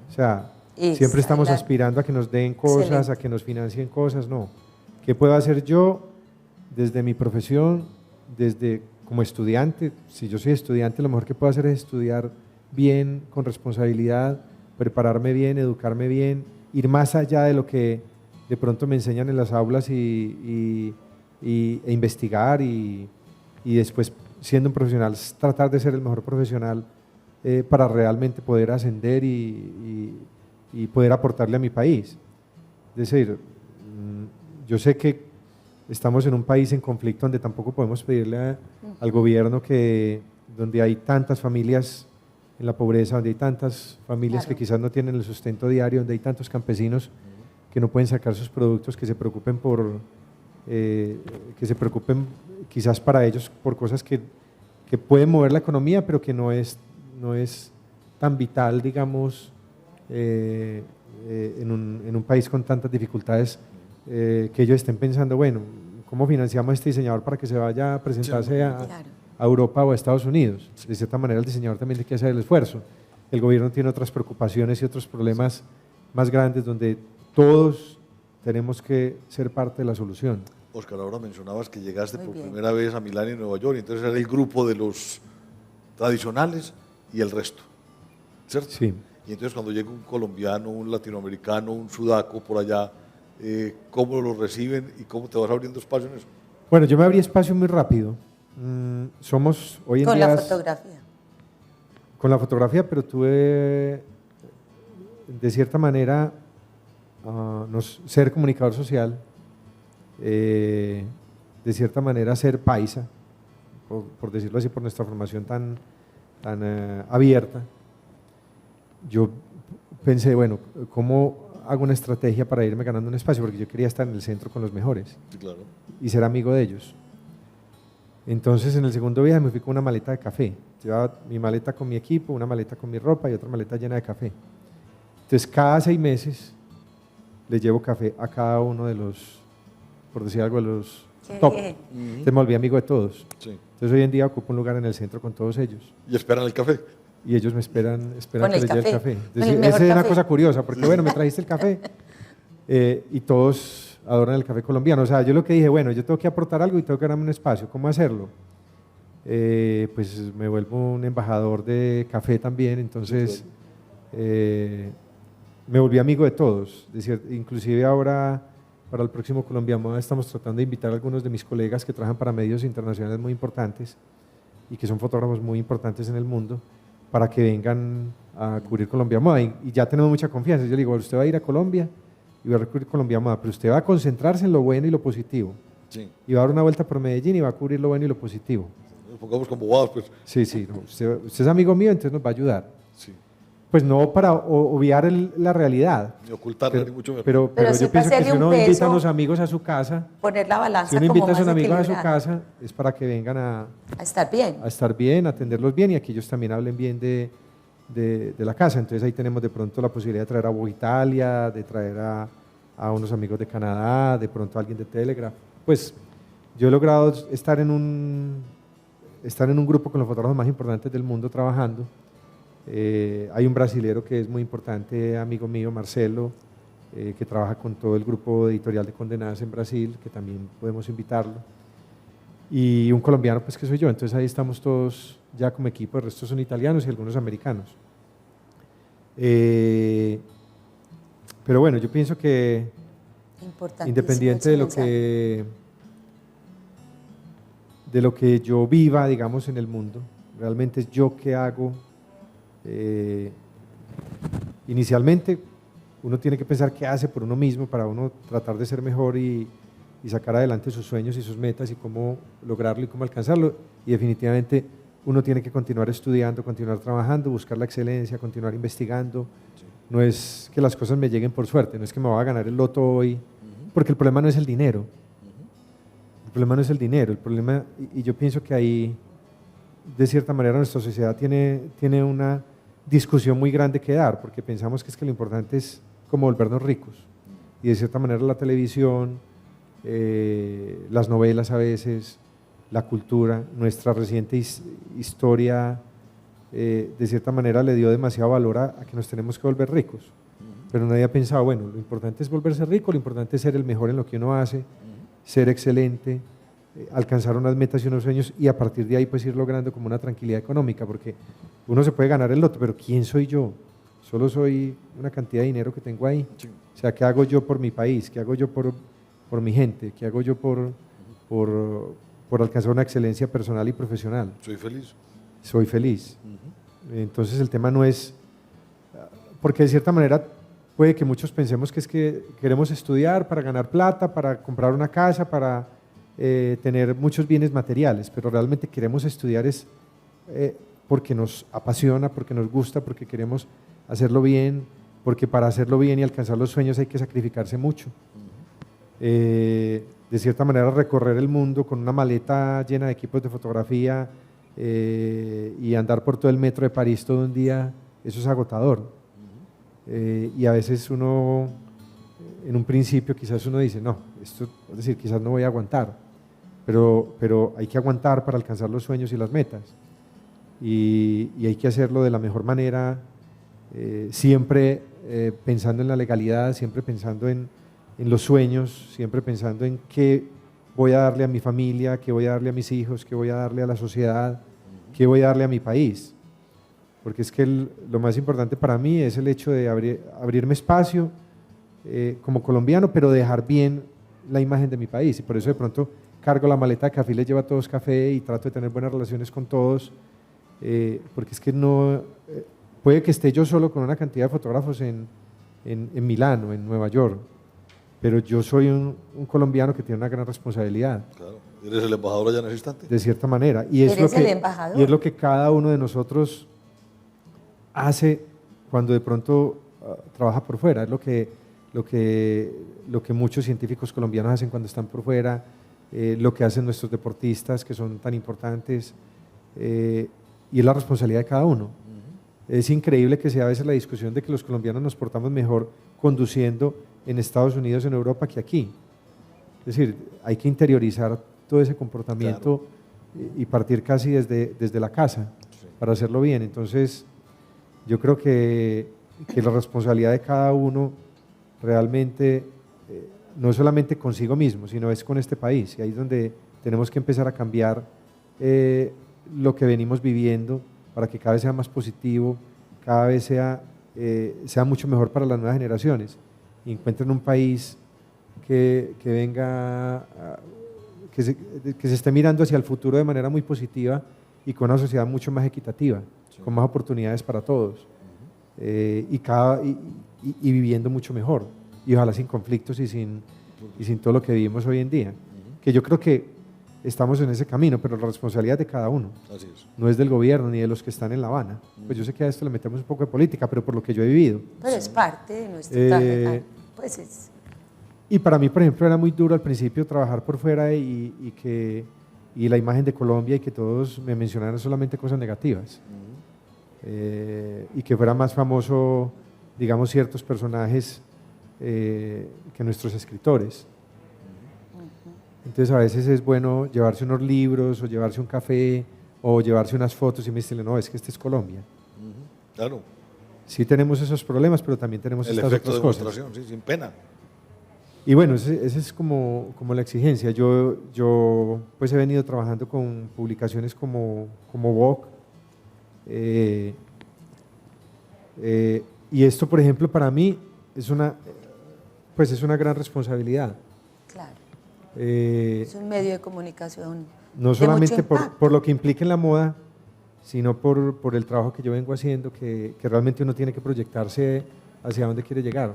O sea, siempre estamos aspirando a que nos den cosas, excelente, a que nos financien cosas, no. ¿Qué puedo hacer yo desde mi profesión desde como estudiante, si yo soy estudiante, lo mejor que puedo hacer es estudiar bien, con responsabilidad, prepararme bien, educarme bien, ir más allá de lo que de pronto me enseñan en las aulas e investigar y después, siendo un profesional, tratar de ser el mejor profesional para realmente poder ascender y poder aportarle a mi país. Es decir, yo sé que estamos en un país en conflicto donde tampoco podemos pedirle al gobierno donde hay tantas familias en la pobreza, donde hay tantas familias que quizás no tienen el sustento diario, donde hay tantos campesinos que no pueden sacar sus productos, que se preocupen quizás para ellos por cosas que pueden mover la economía, pero que no es tan vital, digamos, en un país con tantas dificultades, que ellos estén pensando, bueno, ¿cómo financiamos a este diseñador para que se vaya a presentarse a Europa o a Estados Unidos? De cierta manera el diseñador también tiene que hacer el esfuerzo. El gobierno tiene otras preocupaciones y otros problemas más grandes donde todos tenemos que ser parte de la solución. Óscar, ahora mencionabas que llegaste por primera vez a Milán y Nueva York, entonces era el grupo de los tradicionales y el resto, ¿cierto? Sí. Y entonces cuando llega un colombiano, un latinoamericano, un sudaco por allá, ¿cómo lo reciben y cómo te vas abriendo espacio en eso? Bueno, yo me abrí espacio muy rápido. Somos hoy en día… Con la fotografía. Con la fotografía, pero tuve, de cierta manera, ser comunicador social, de cierta manera ser paisa, por decirlo así, por nuestra formación tan abierta. Yo pensé, bueno, ¿cómo hago una estrategia para irme ganando un espacio? Porque yo quería estar en el centro con los mejores, sí, claro, y ser amigo de ellos. Entonces, en el segundo viaje me fui con una maleta de café. Llevaba mi maleta con mi equipo, una maleta con mi ropa y otra maleta llena de café. Entonces, cada 6 meses le llevo café a cada uno de los, por decir algo, de los top. Entonces, me volví amigo de todos. Sí. Entonces, hoy en día ocupo un lugar en el centro con todos ellos. ¿Y esperan el café? Y ellos me esperan que les lleve el café. Esa es una cosa curiosa, porque bueno, me trajiste el café y todos adoran el café colombiano. O sea, yo lo que dije, bueno, yo tengo que aportar algo y tengo que ganarme un espacio. ¿Cómo hacerlo? Pues me vuelvo un embajador de café también, entonces me volví amigo de todos. Inclusive ahora, para el próximo Colombia Moda, estamos tratando de invitar a algunos de mis colegas que trabajan para medios internacionales muy importantes y que son fotógrafos muy importantes en el mundo, para que vengan a cubrir Colombia Moda, y ya tenemos mucha confianza. Yo le digo, usted va a ir a Colombia y va a cubrir Colombia Moda, pero usted va a concentrarse en lo bueno y lo positivo, sí, y va a dar una vuelta por Medellín y va a cubrir lo bueno y lo positivo. Nos pongamos como bobados, pues. Sí, no, usted es amigo mío, entonces nos va a ayudar. Sí. Pues no para obviar la realidad, Ni ocultarla, ni mucho menos. pero sí yo pienso que si uno peso, invita a unos amigos a su casa, poner la balanza, si uno invita a sus amigos a su equilibrada, casa, es para que vengan a estar bien. estar bien, a atenderlos bien, y que ellos también hablen bien de la casa. Entonces ahí tenemos de pronto la posibilidad de traer a Vogue Italia, de traer a unos amigos de Canadá, de pronto a alguien de Telegraph. Pues yo he logrado estar en un grupo con los fotógrafos más importantes del mundo trabajando. Hay un brasilero que es muy importante, amigo mío, Marcelo, que trabaja con todo el grupo editorial de Condenadas en Brasil, que también podemos invitarlo, y un colombiano, pues, que soy yo. Entonces ahí estamos todos ya como equipo, el resto son italianos y algunos americanos. Pero bueno, yo pienso que independiente de lo que yo viva, digamos, en el mundo, realmente es yo qué hago. Inicialmente uno tiene que pensar qué hace por uno mismo para uno tratar de ser mejor y sacar adelante sus sueños y sus metas y cómo lograrlo y cómo alcanzarlo, y definitivamente uno tiene que continuar estudiando, continuar trabajando, buscar la excelencia, continuar investigando. No es que las cosas me lleguen por suerte, no es que me voy a ganar el loto hoy, porque el problema no es el dinero. El problema no es el dinero, el problema, y yo pienso que ahí, de cierta manera, nuestra sociedad tiene una discusión muy grande que dar, porque pensamos que es que lo importante es como volvernos ricos, y de cierta manera la televisión, las novelas a veces, la cultura, nuestra reciente historia, de cierta manera le dio demasiado valor a que nos tenemos que volver ricos, pero nadie ha pensado, bueno, lo importante es volverse rico, lo importante es ser el mejor en lo que uno hace, ser excelente, alcanzar unas metas y unos sueños y a partir de ahí pues ir logrando como una tranquilidad económica, porque uno se puede ganar el loto, pero ¿quién soy yo? Solo soy una cantidad de dinero que tengo ahí. Sí. O sea, ¿qué hago yo por mi país? ¿Qué hago yo por mi gente? ¿Qué hago yo por alcanzar una excelencia personal y profesional? Soy feliz. Soy feliz. Entonces el tema no es, porque de cierta manera puede que muchos pensemos que es que queremos estudiar para ganar plata, para comprar una casa, para tener muchos bienes materiales, pero realmente queremos estudiar es porque nos apasiona, porque nos gusta, porque queremos hacerlo bien, porque para hacerlo bien y alcanzar los sueños hay que sacrificarse mucho. De cierta manera recorrer el mundo con una maleta llena de equipos de fotografía y andar por todo el metro de París todo un día, eso es agotador. Y a veces uno, en un principio quizás uno dice, no, esto, es decir, quizás no voy a aguantar, pero hay que aguantar para alcanzar los sueños y las metas. Y hay que hacerlo de la mejor manera, siempre pensando en la legalidad, siempre pensando en los sueños, siempre pensando en qué voy a darle a mi familia, qué voy a darle a mis hijos, qué voy a darle a la sociedad, qué voy a darle a mi país. Porque es que lo más importante para mí es el hecho de abrirme espacio como colombiano, pero dejar bien la imagen de mi país. Y por eso de pronto cargo la maleta de café, les llevo a todos café y trato de tener buenas relaciones con todos, porque es que no, puede que esté yo solo con una cantidad de fotógrafos en Milán o en Nueva York, pero yo soy un colombiano que tiene una gran responsabilidad. Claro, eres el embajador allá en ese instante. De cierta manera. Y es, el lo que cada uno de nosotros hace cuando de pronto trabaja por fuera. Es lo que muchos científicos colombianos hacen cuando están por fuera, lo que hacen nuestros deportistas que son tan importantes, y es la responsabilidad de cada uno. Es increíble que sea a veces la discusión de que los colombianos nos portamos mejor conduciendo en Estados Unidos, en Europa, que aquí. Es decir, hay que interiorizar todo ese comportamiento, claro, y partir casi desde la casa, sí, para hacerlo bien. Entonces, yo creo que la responsabilidad de cada uno realmente no es solamente consigo mismo, sino es con este país. Y ahí es donde tenemos que empezar a cambiar lo que venimos viviendo para que cada vez sea más positivo, cada vez sea mucho mejor para las nuevas generaciones y encuentren un país que venga, que se esté mirando hacia el futuro de manera muy positiva y con una sociedad mucho más equitativa, sí, con más oportunidades para todos, y viviendo mucho mejor, y ojalá sin conflictos y sin todo lo que vivimos hoy en día, que yo creo que estamos en ese camino, pero la responsabilidad de cada uno. Así es. No es del gobierno ni de los que están en La Habana. Pues yo sé que a esto le metemos un poco de política, pero por lo que yo he vivido. Pero es parte de nuestro pues es. Y para mí, por ejemplo, era muy duro al principio trabajar por fuera y la imagen de Colombia y que todos me mencionaran solamente cosas negativas. Y que fuera más famoso, digamos, ciertos personajes que nuestros escritores. Entonces a veces es bueno llevarse unos libros o llevarse un café o llevarse unas fotos y me dicen, no, es que este es Colombia. Claro. Sí tenemos esos problemas, pero también tenemos estas otras cosas. Sí, sin pena. Y bueno, esa es como la exigencia. Yo pues he venido trabajando con publicaciones como Vogue, y esto, por ejemplo, para mí es una gran responsabilidad. Claro. Es un medio de comunicación. No solamente por lo que implica en la moda, sino por el trabajo que yo vengo haciendo, que realmente uno tiene que proyectarse hacia dónde quiere llegar.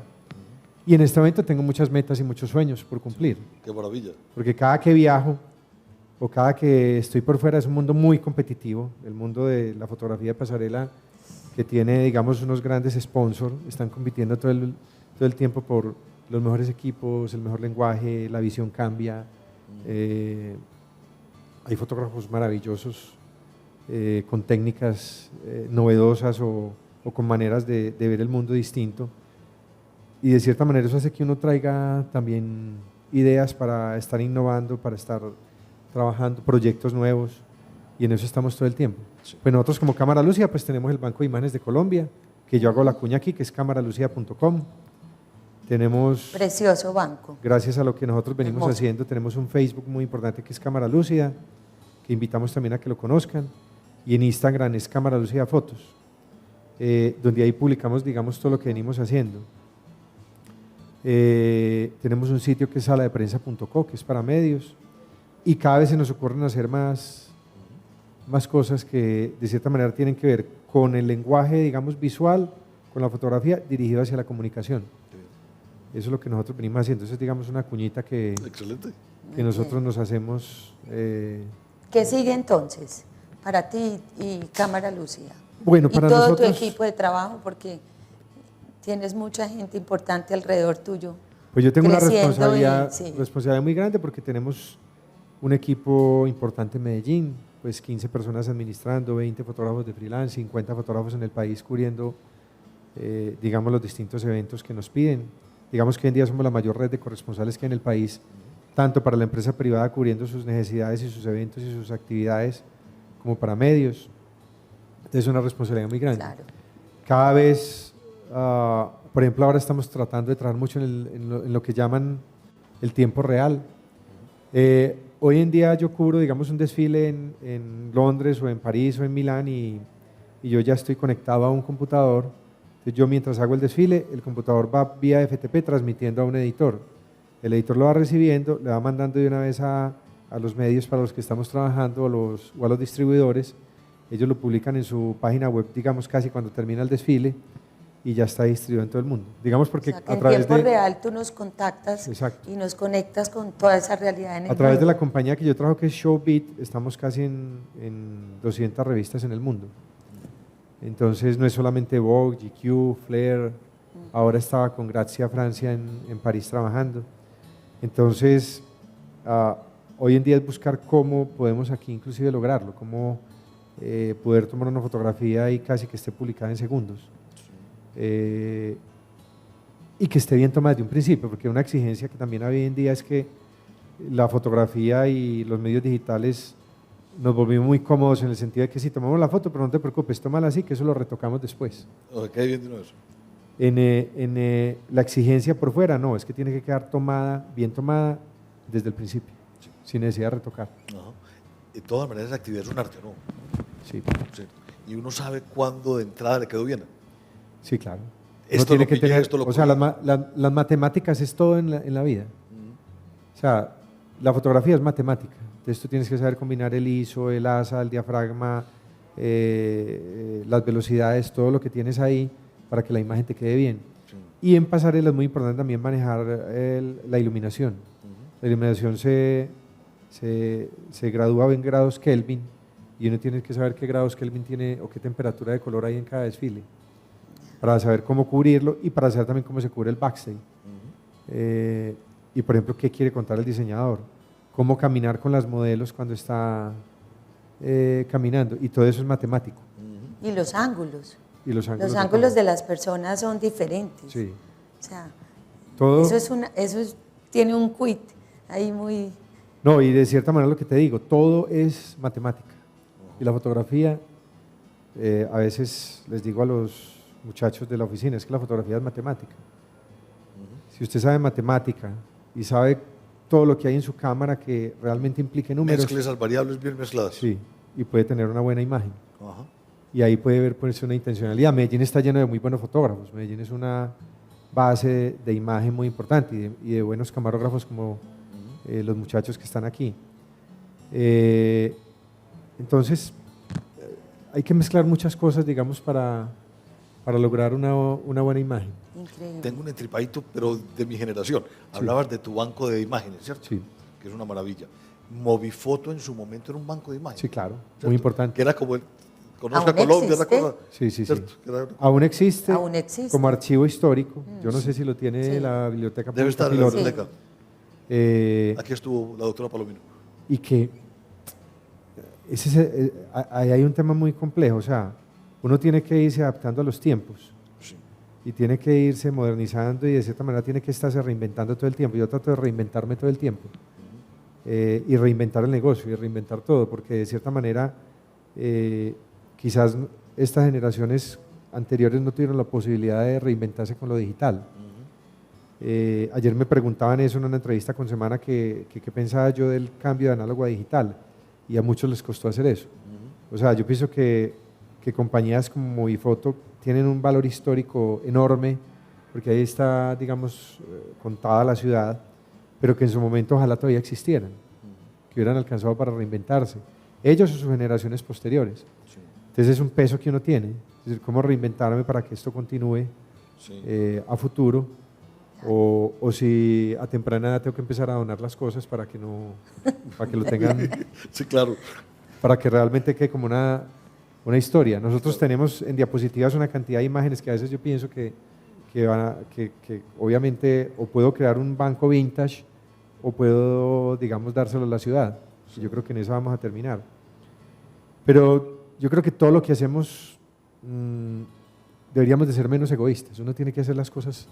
Y en este momento tengo muchas metas y muchos sueños por cumplir. Qué maravilla. Porque cada que viajo o cada que estoy por fuera es un mundo muy competitivo, el mundo de la fotografía de pasarela, que tiene, digamos, unos grandes sponsors, están compitiendo todo el tiempo por los mejores equipos, el mejor lenguaje, la visión cambia. Hay fotógrafos maravillosos con técnicas novedosas o con maneras de ver el mundo distinto. Y de cierta manera eso hace que uno traiga también ideas para estar innovando, para estar trabajando proyectos nuevos, y en eso estamos todo el tiempo. Sí. Pues nosotros como Cámara Lúcida pues tenemos el Banco de Imágenes de Colombia, que yo hago la cuña aquí, que es camaralucida.com. Tenemos, precioso banco. gracias a lo que nosotros venimos Hermoso. haciendo, tenemos un Facebook muy importante que es Cámara Lúcida, que invitamos también a que lo conozcan, y en Instagram es Cámara Lúcida Fotos, donde ahí publicamos, digamos, todo lo que venimos haciendo. Tenemos un sitio que es saladeprensa.co, que es para medios, y cada vez se nos ocurren hacer más cosas que de cierta manera tienen que ver con el lenguaje, digamos, visual, con la fotografía dirigido hacia la comunicación. Eso es lo que nosotros venimos haciendo. Eso es, digamos, una cuñita que, Excelente. que nosotros nos hacemos. ¿Qué sigue entonces para ti y Cámara Lúcida? Bueno, Y para todo nosotros, tu equipo de trabajo, porque tienes mucha gente importante alrededor tuyo. pues yo tengo una creciendo responsabilidad, sí. responsabilidad muy grande porque tenemos un equipo importante en Medellín, pues 15 personas administrando, 20 fotógrafos de freelance, 50 fotógrafos en el país cubriendo, digamos, los distintos eventos que nos piden. Digamos que hoy en día somos la mayor red de corresponsales que hay en el país, tanto para la empresa privada cubriendo sus necesidades y sus eventos y sus actividades, como para medios. Entonces es una responsabilidad muy grande. Claro. Cada vez, por ejemplo, ahora estamos tratando de trabajar mucho en lo que llaman el tiempo real. Hoy en día yo cubro, digamos, un desfile en Londres o en París o en Milán y yo ya estoy conectado a un computador. Entonces yo mientras hago el desfile, el computador va vía FTP transmitiendo a un editor. El editor lo va recibiendo, le va mandando de una vez a los medios para los que estamos trabajando o a los distribuidores. Ellos lo publican en su página web, digamos, casi cuando termina el desfile y ya está distribuido en todo el mundo. Digamos porque O sea, que a en través tiempo de… real tú nos contactas. Exacto. Y nos conectas con toda esa realidad en el A través de mundo. la compañía que yo trabajo, que es Showbeat, estamos casi en 200 revistas en el mundo. Entonces no es solamente Vogue, GQ, Flair, ahora estaba con Grazia Francia en París trabajando. Entonces, hoy en día es buscar cómo podemos aquí inclusive lograrlo, cómo poder tomar una fotografía y casi que esté publicada en segundos. Y que esté bien tomada desde un principio, porque una exigencia que también hay hoy en día es que la fotografía y los medios digitales nos volvimos muy cómodos en el sentido de que si tomamos la foto, pero no te preocupes, tómala así, que eso lo retocamos después. Ok, bien de nuevo eso. La exigencia por fuera, no, es que tiene que quedar tomada, bien tomada desde el principio, sin necesidad de retocar. Ajá. De todas maneras, la actividad es un arte, ¿no? Sí, Sí. Y uno sabe cuándo de entrada le quedó bien. sí, claro. Esto Uno tiene lo que pillé, tener, esto lo o sea, cogí. las matemáticas es todo en la vida. O sea, la fotografía es matemática. Entonces tú tienes que saber combinar el ISO, el ASA, el diafragma, las velocidades, todo lo que tienes ahí para que la imagen te quede bien. Sí. Y en pasarela es muy importante también manejar la iluminación. La iluminación se gradúa en grados Kelvin y uno tiene que saber qué grados Kelvin tiene o qué temperatura de color hay en cada desfile para saber cómo cubrirlo y para saber también cómo se cubre el backstage. Y por ejemplo, qué quiere contar el diseñador, cómo caminar con las modelos cuando está caminando, y todo eso es matemático. Y los ángulos. Y los ángulos, Los ángulos de las personas son diferentes. Sí. O sea, Todo, tiene un quit ahí muy… no, y de cierta manera lo que te digo, todo es matemática. Y la fotografía, a veces les digo a los muchachos de la oficina, es que la fotografía es matemática. Si usted sabe matemática y sabe todo lo que hay en su cámara que realmente implique números, Mezcle esas variables bien mezcladas. sí, y puede tener una buena imagen. Ajá. Y ahí puede ver pues, una intencionalidad. Medellín está lleno de muy buenos fotógrafos. Medellín es una base de imagen muy importante y de buenos camarógrafos como los muchachos que están aquí. Entonces, hay que mezclar muchas cosas, digamos, para lograr una buena imagen. Increíble. Tengo un entripadito, pero de mi generación. Hablabas de tu banco de imágenes, ¿cierto? Sí. Que es una maravilla. Movifoto en su momento era un banco de imágenes. Sí, claro, ¿cierto? muy importante. Que era como el… Conozca ¿Aún Colombia, existe? ¿la cosa? Sí, sí, sí. ¿Cierto? Que era- Aún existe, Aún existe. como archivo histórico. Yo no sé si lo tiene Sí. la biblioteca Debe pública estar en la Pilota. biblioteca. Aquí estuvo la doctora Palomino. Y que ahí hay un tema muy complejo, o sea, uno tiene que irse adaptando a los tiempos Sí. y tiene que irse modernizando y de cierta manera tiene que estarse reinventando todo el tiempo. Yo trato de reinventarme todo el tiempo y reinventar el negocio y reinventar todo, porque de cierta manera quizás estas generaciones anteriores no tuvieron la posibilidad de reinventarse con lo digital. Ayer me preguntaban eso en una entrevista con Semana, que qué pensaba yo del cambio de análogo a digital, y a muchos les costó hacer eso. O sea, yo pienso que compañías como Movifoto tienen un valor histórico enorme, porque ahí está, digamos, contada la ciudad, pero que en su momento ojalá todavía existieran, que hubieran alcanzado para reinventarse, ellos o sus generaciones posteriores. Sí. Entonces es un peso que uno tiene, es decir, cómo reinventarme para que esto continúe a futuro, o si a temprana edad tengo que empezar a donar las cosas para que lo tengan, sí, claro, para que realmente quede como una historia. Nosotros tenemos en diapositivas una cantidad de imágenes que a veces yo pienso que obviamente o puedo crear un banco vintage o puedo, digamos, dárselo a la ciudad. Sí. Yo creo que en eso vamos a terminar. Pero yo creo que todo lo que hacemos deberíamos de ser menos egoístas. Uno tiene que hacer las cosas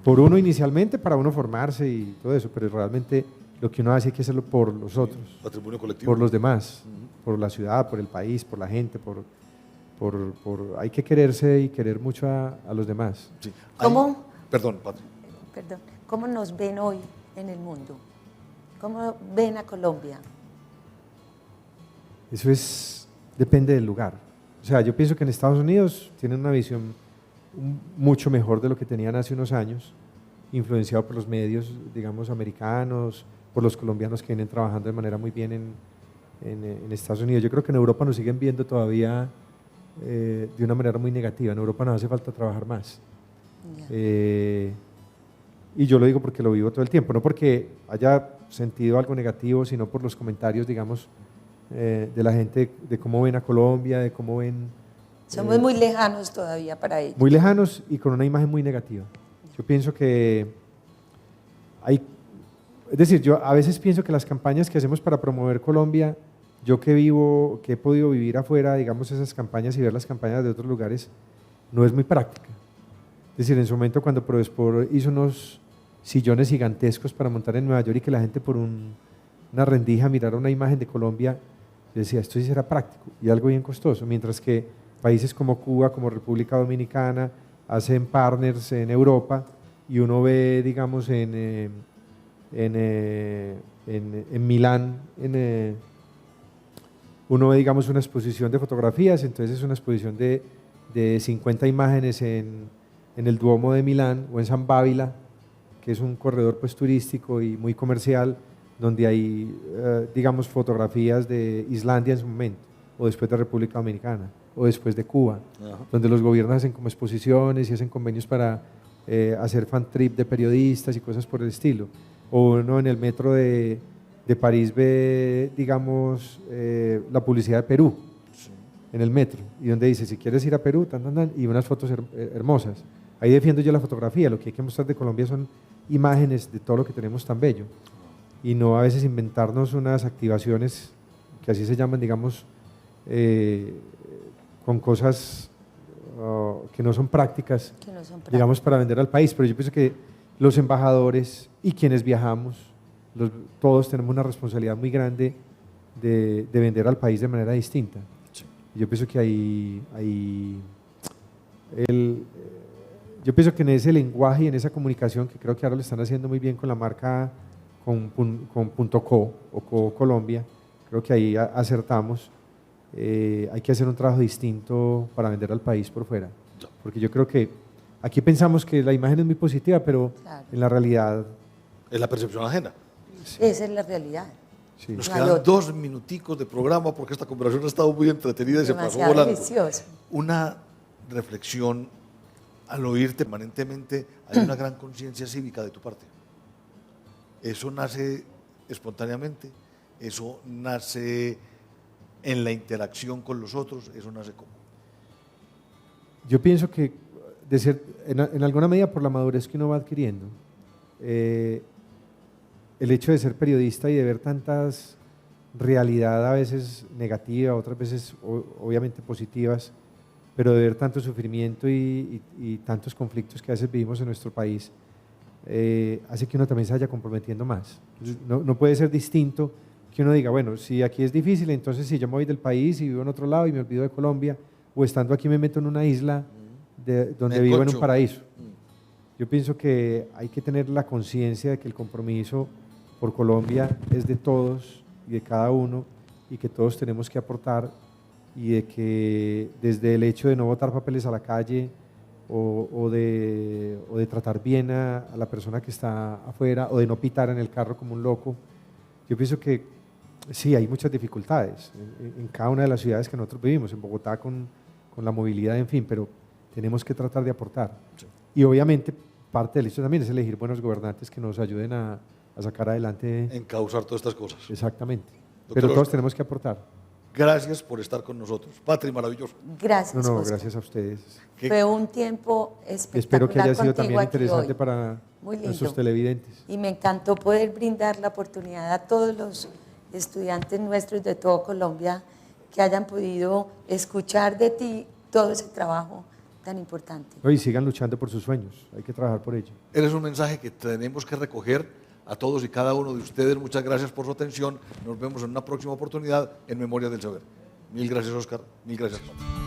por uno inicialmente, para uno formarse y todo eso, pero realmente lo que uno hace hay que hacerlo por los otros, patrimonio colectivo, por los demás, por la ciudad, por el país, por la gente, hay que quererse y querer mucho a los demás. Sí. ¿Cómo? Perdón, Patri. Perdón. ¿Cómo nos ven hoy en el mundo? ¿Cómo ven a Colombia? Eso depende del lugar. O sea, yo pienso que en Estados Unidos tienen una visión mucho mejor de lo que tenían hace unos años, influenciado por los medios, digamos, americanos, por los colombianos que vienen trabajando de manera muy bien en Estados Unidos. Yo creo que en Europa nos siguen viendo todavía de una manera muy negativa. En Europa nos hace falta trabajar más. Y yo lo digo porque lo vivo todo el tiempo, no porque haya sentido algo negativo, sino por los comentarios, digamos, de la gente, de cómo ven a Colombia, de cómo ven... Somos muy lejanos todavía para ellos. Muy lejanos y con una imagen muy negativa. Yo pienso que es decir, yo a veces pienso que las campañas que hacemos para promover Colombia, yo que he podido vivir afuera, digamos, esas campañas y ver las campañas de otros lugares, no es muy práctica. Es decir, en su momento cuando Prodesport hizo unos sillones gigantescos para montar en Nueva York y que la gente por una rendija mirara una imagen de Colombia, yo decía, esto sí será práctico y algo bien costoso, mientras que países como Cuba, como República Dominicana, hacen partners en Europa y uno ve, digamos, en Milán, uno ve, digamos, una exposición de fotografías, entonces es una exposición de 50 imágenes en el Duomo de Milán o en San Bávila, que es un corredor pues turístico y muy comercial, donde hay, digamos, fotografías de Islandia en su momento, o después de República Dominicana, o después de Cuba, donde los gobiernos hacen como exposiciones y hacen convenios para hacer fan trip de periodistas y cosas por el estilo. O uno en el metro de París ve, digamos, la publicidad de Perú, en el metro, y donde dice, si quieres ir a Perú, y unas fotos hermosas. Ahí defiendo yo la fotografía, lo que hay que mostrar de Colombia son imágenes de todo lo que tenemos tan bello, y no a veces inventarnos unas activaciones, que así se llaman, digamos, con cosas que no son prácticas, digamos, para vender al país. Pero yo pienso que los embajadores y quienes viajamos, todos tenemos una responsabilidad muy grande de vender al país de manera distinta. Sí. Yo pienso que yo pienso que en ese lenguaje y en esa comunicación, que creo que ahora lo están haciendo muy bien con la marca, con .co o Co Colombia, creo que ahí acertamos. Hay que hacer un trabajo distinto para vender al país por fuera, porque yo creo que aquí pensamos que la imagen es muy positiva, pero en la realidad... Es la percepción ajena. Sí. Esa es la realidad. Sí. Nos quedan 2 minuticos de programa porque esta conversación ha estado muy entretenida y se pasó volando. Delicioso. Una reflexión, al oírte permanentemente, hay una gran conciencia cívica de tu parte. Eso nace espontáneamente, eso nace en la interacción con los otros, eso nace como... Yo pienso que en alguna medida por la madurez que uno va adquiriendo, el hecho de ser periodista y de ver tantas realidades a veces negativas, otras veces obviamente positivas, pero de ver tanto sufrimiento y tantos conflictos que a veces vivimos en nuestro país, hace que uno también se vaya comprometiendo más. No puede ser distinto que uno diga, bueno, si aquí es difícil, entonces si yo me voy del país y vivo en otro lado y me olvido de Colombia, o estando aquí me meto en una isla donde vivo en un paraíso. Yo pienso que hay que tener la conciencia de que el compromiso por Colombia es de todos y de cada uno, y que todos tenemos que aportar, y de que desde el hecho de no botar papeles a la calle o de tratar bien a la persona que está afuera, o de no pitar en el carro como un loco, yo pienso que sí, hay muchas dificultades en cada una de las ciudades que nosotros vivimos, en Bogotá con la movilidad, en fin, pero tenemos que tratar de aportar. Sí. Y obviamente parte del hecho también es elegir buenos gobernantes que nos ayuden a sacar adelante. Encauzar todas estas cosas. Exactamente. Doctor pero todos Oscar, tenemos que aportar. Gracias por estar con nosotros. Patri, maravilloso. Gracias, No, Oscar. gracias a ustedes. Fue un tiempo espectacular. Espero que haya sido contigo también interesante hoy. para nuestros televidentes. Y me encantó poder brindar la oportunidad a todos los estudiantes nuestros de todo Colombia que hayan podido escuchar de ti todo ese trabajo tan importante. Y sigan luchando por sus sueños, hay que trabajar por ello. Eres un mensaje que tenemos que recoger a todos y cada uno de ustedes. Muchas gracias por su atención. Nos vemos en una próxima oportunidad en Memorias del Saber. Mil gracias, Oscar. Mil gracias, Patri.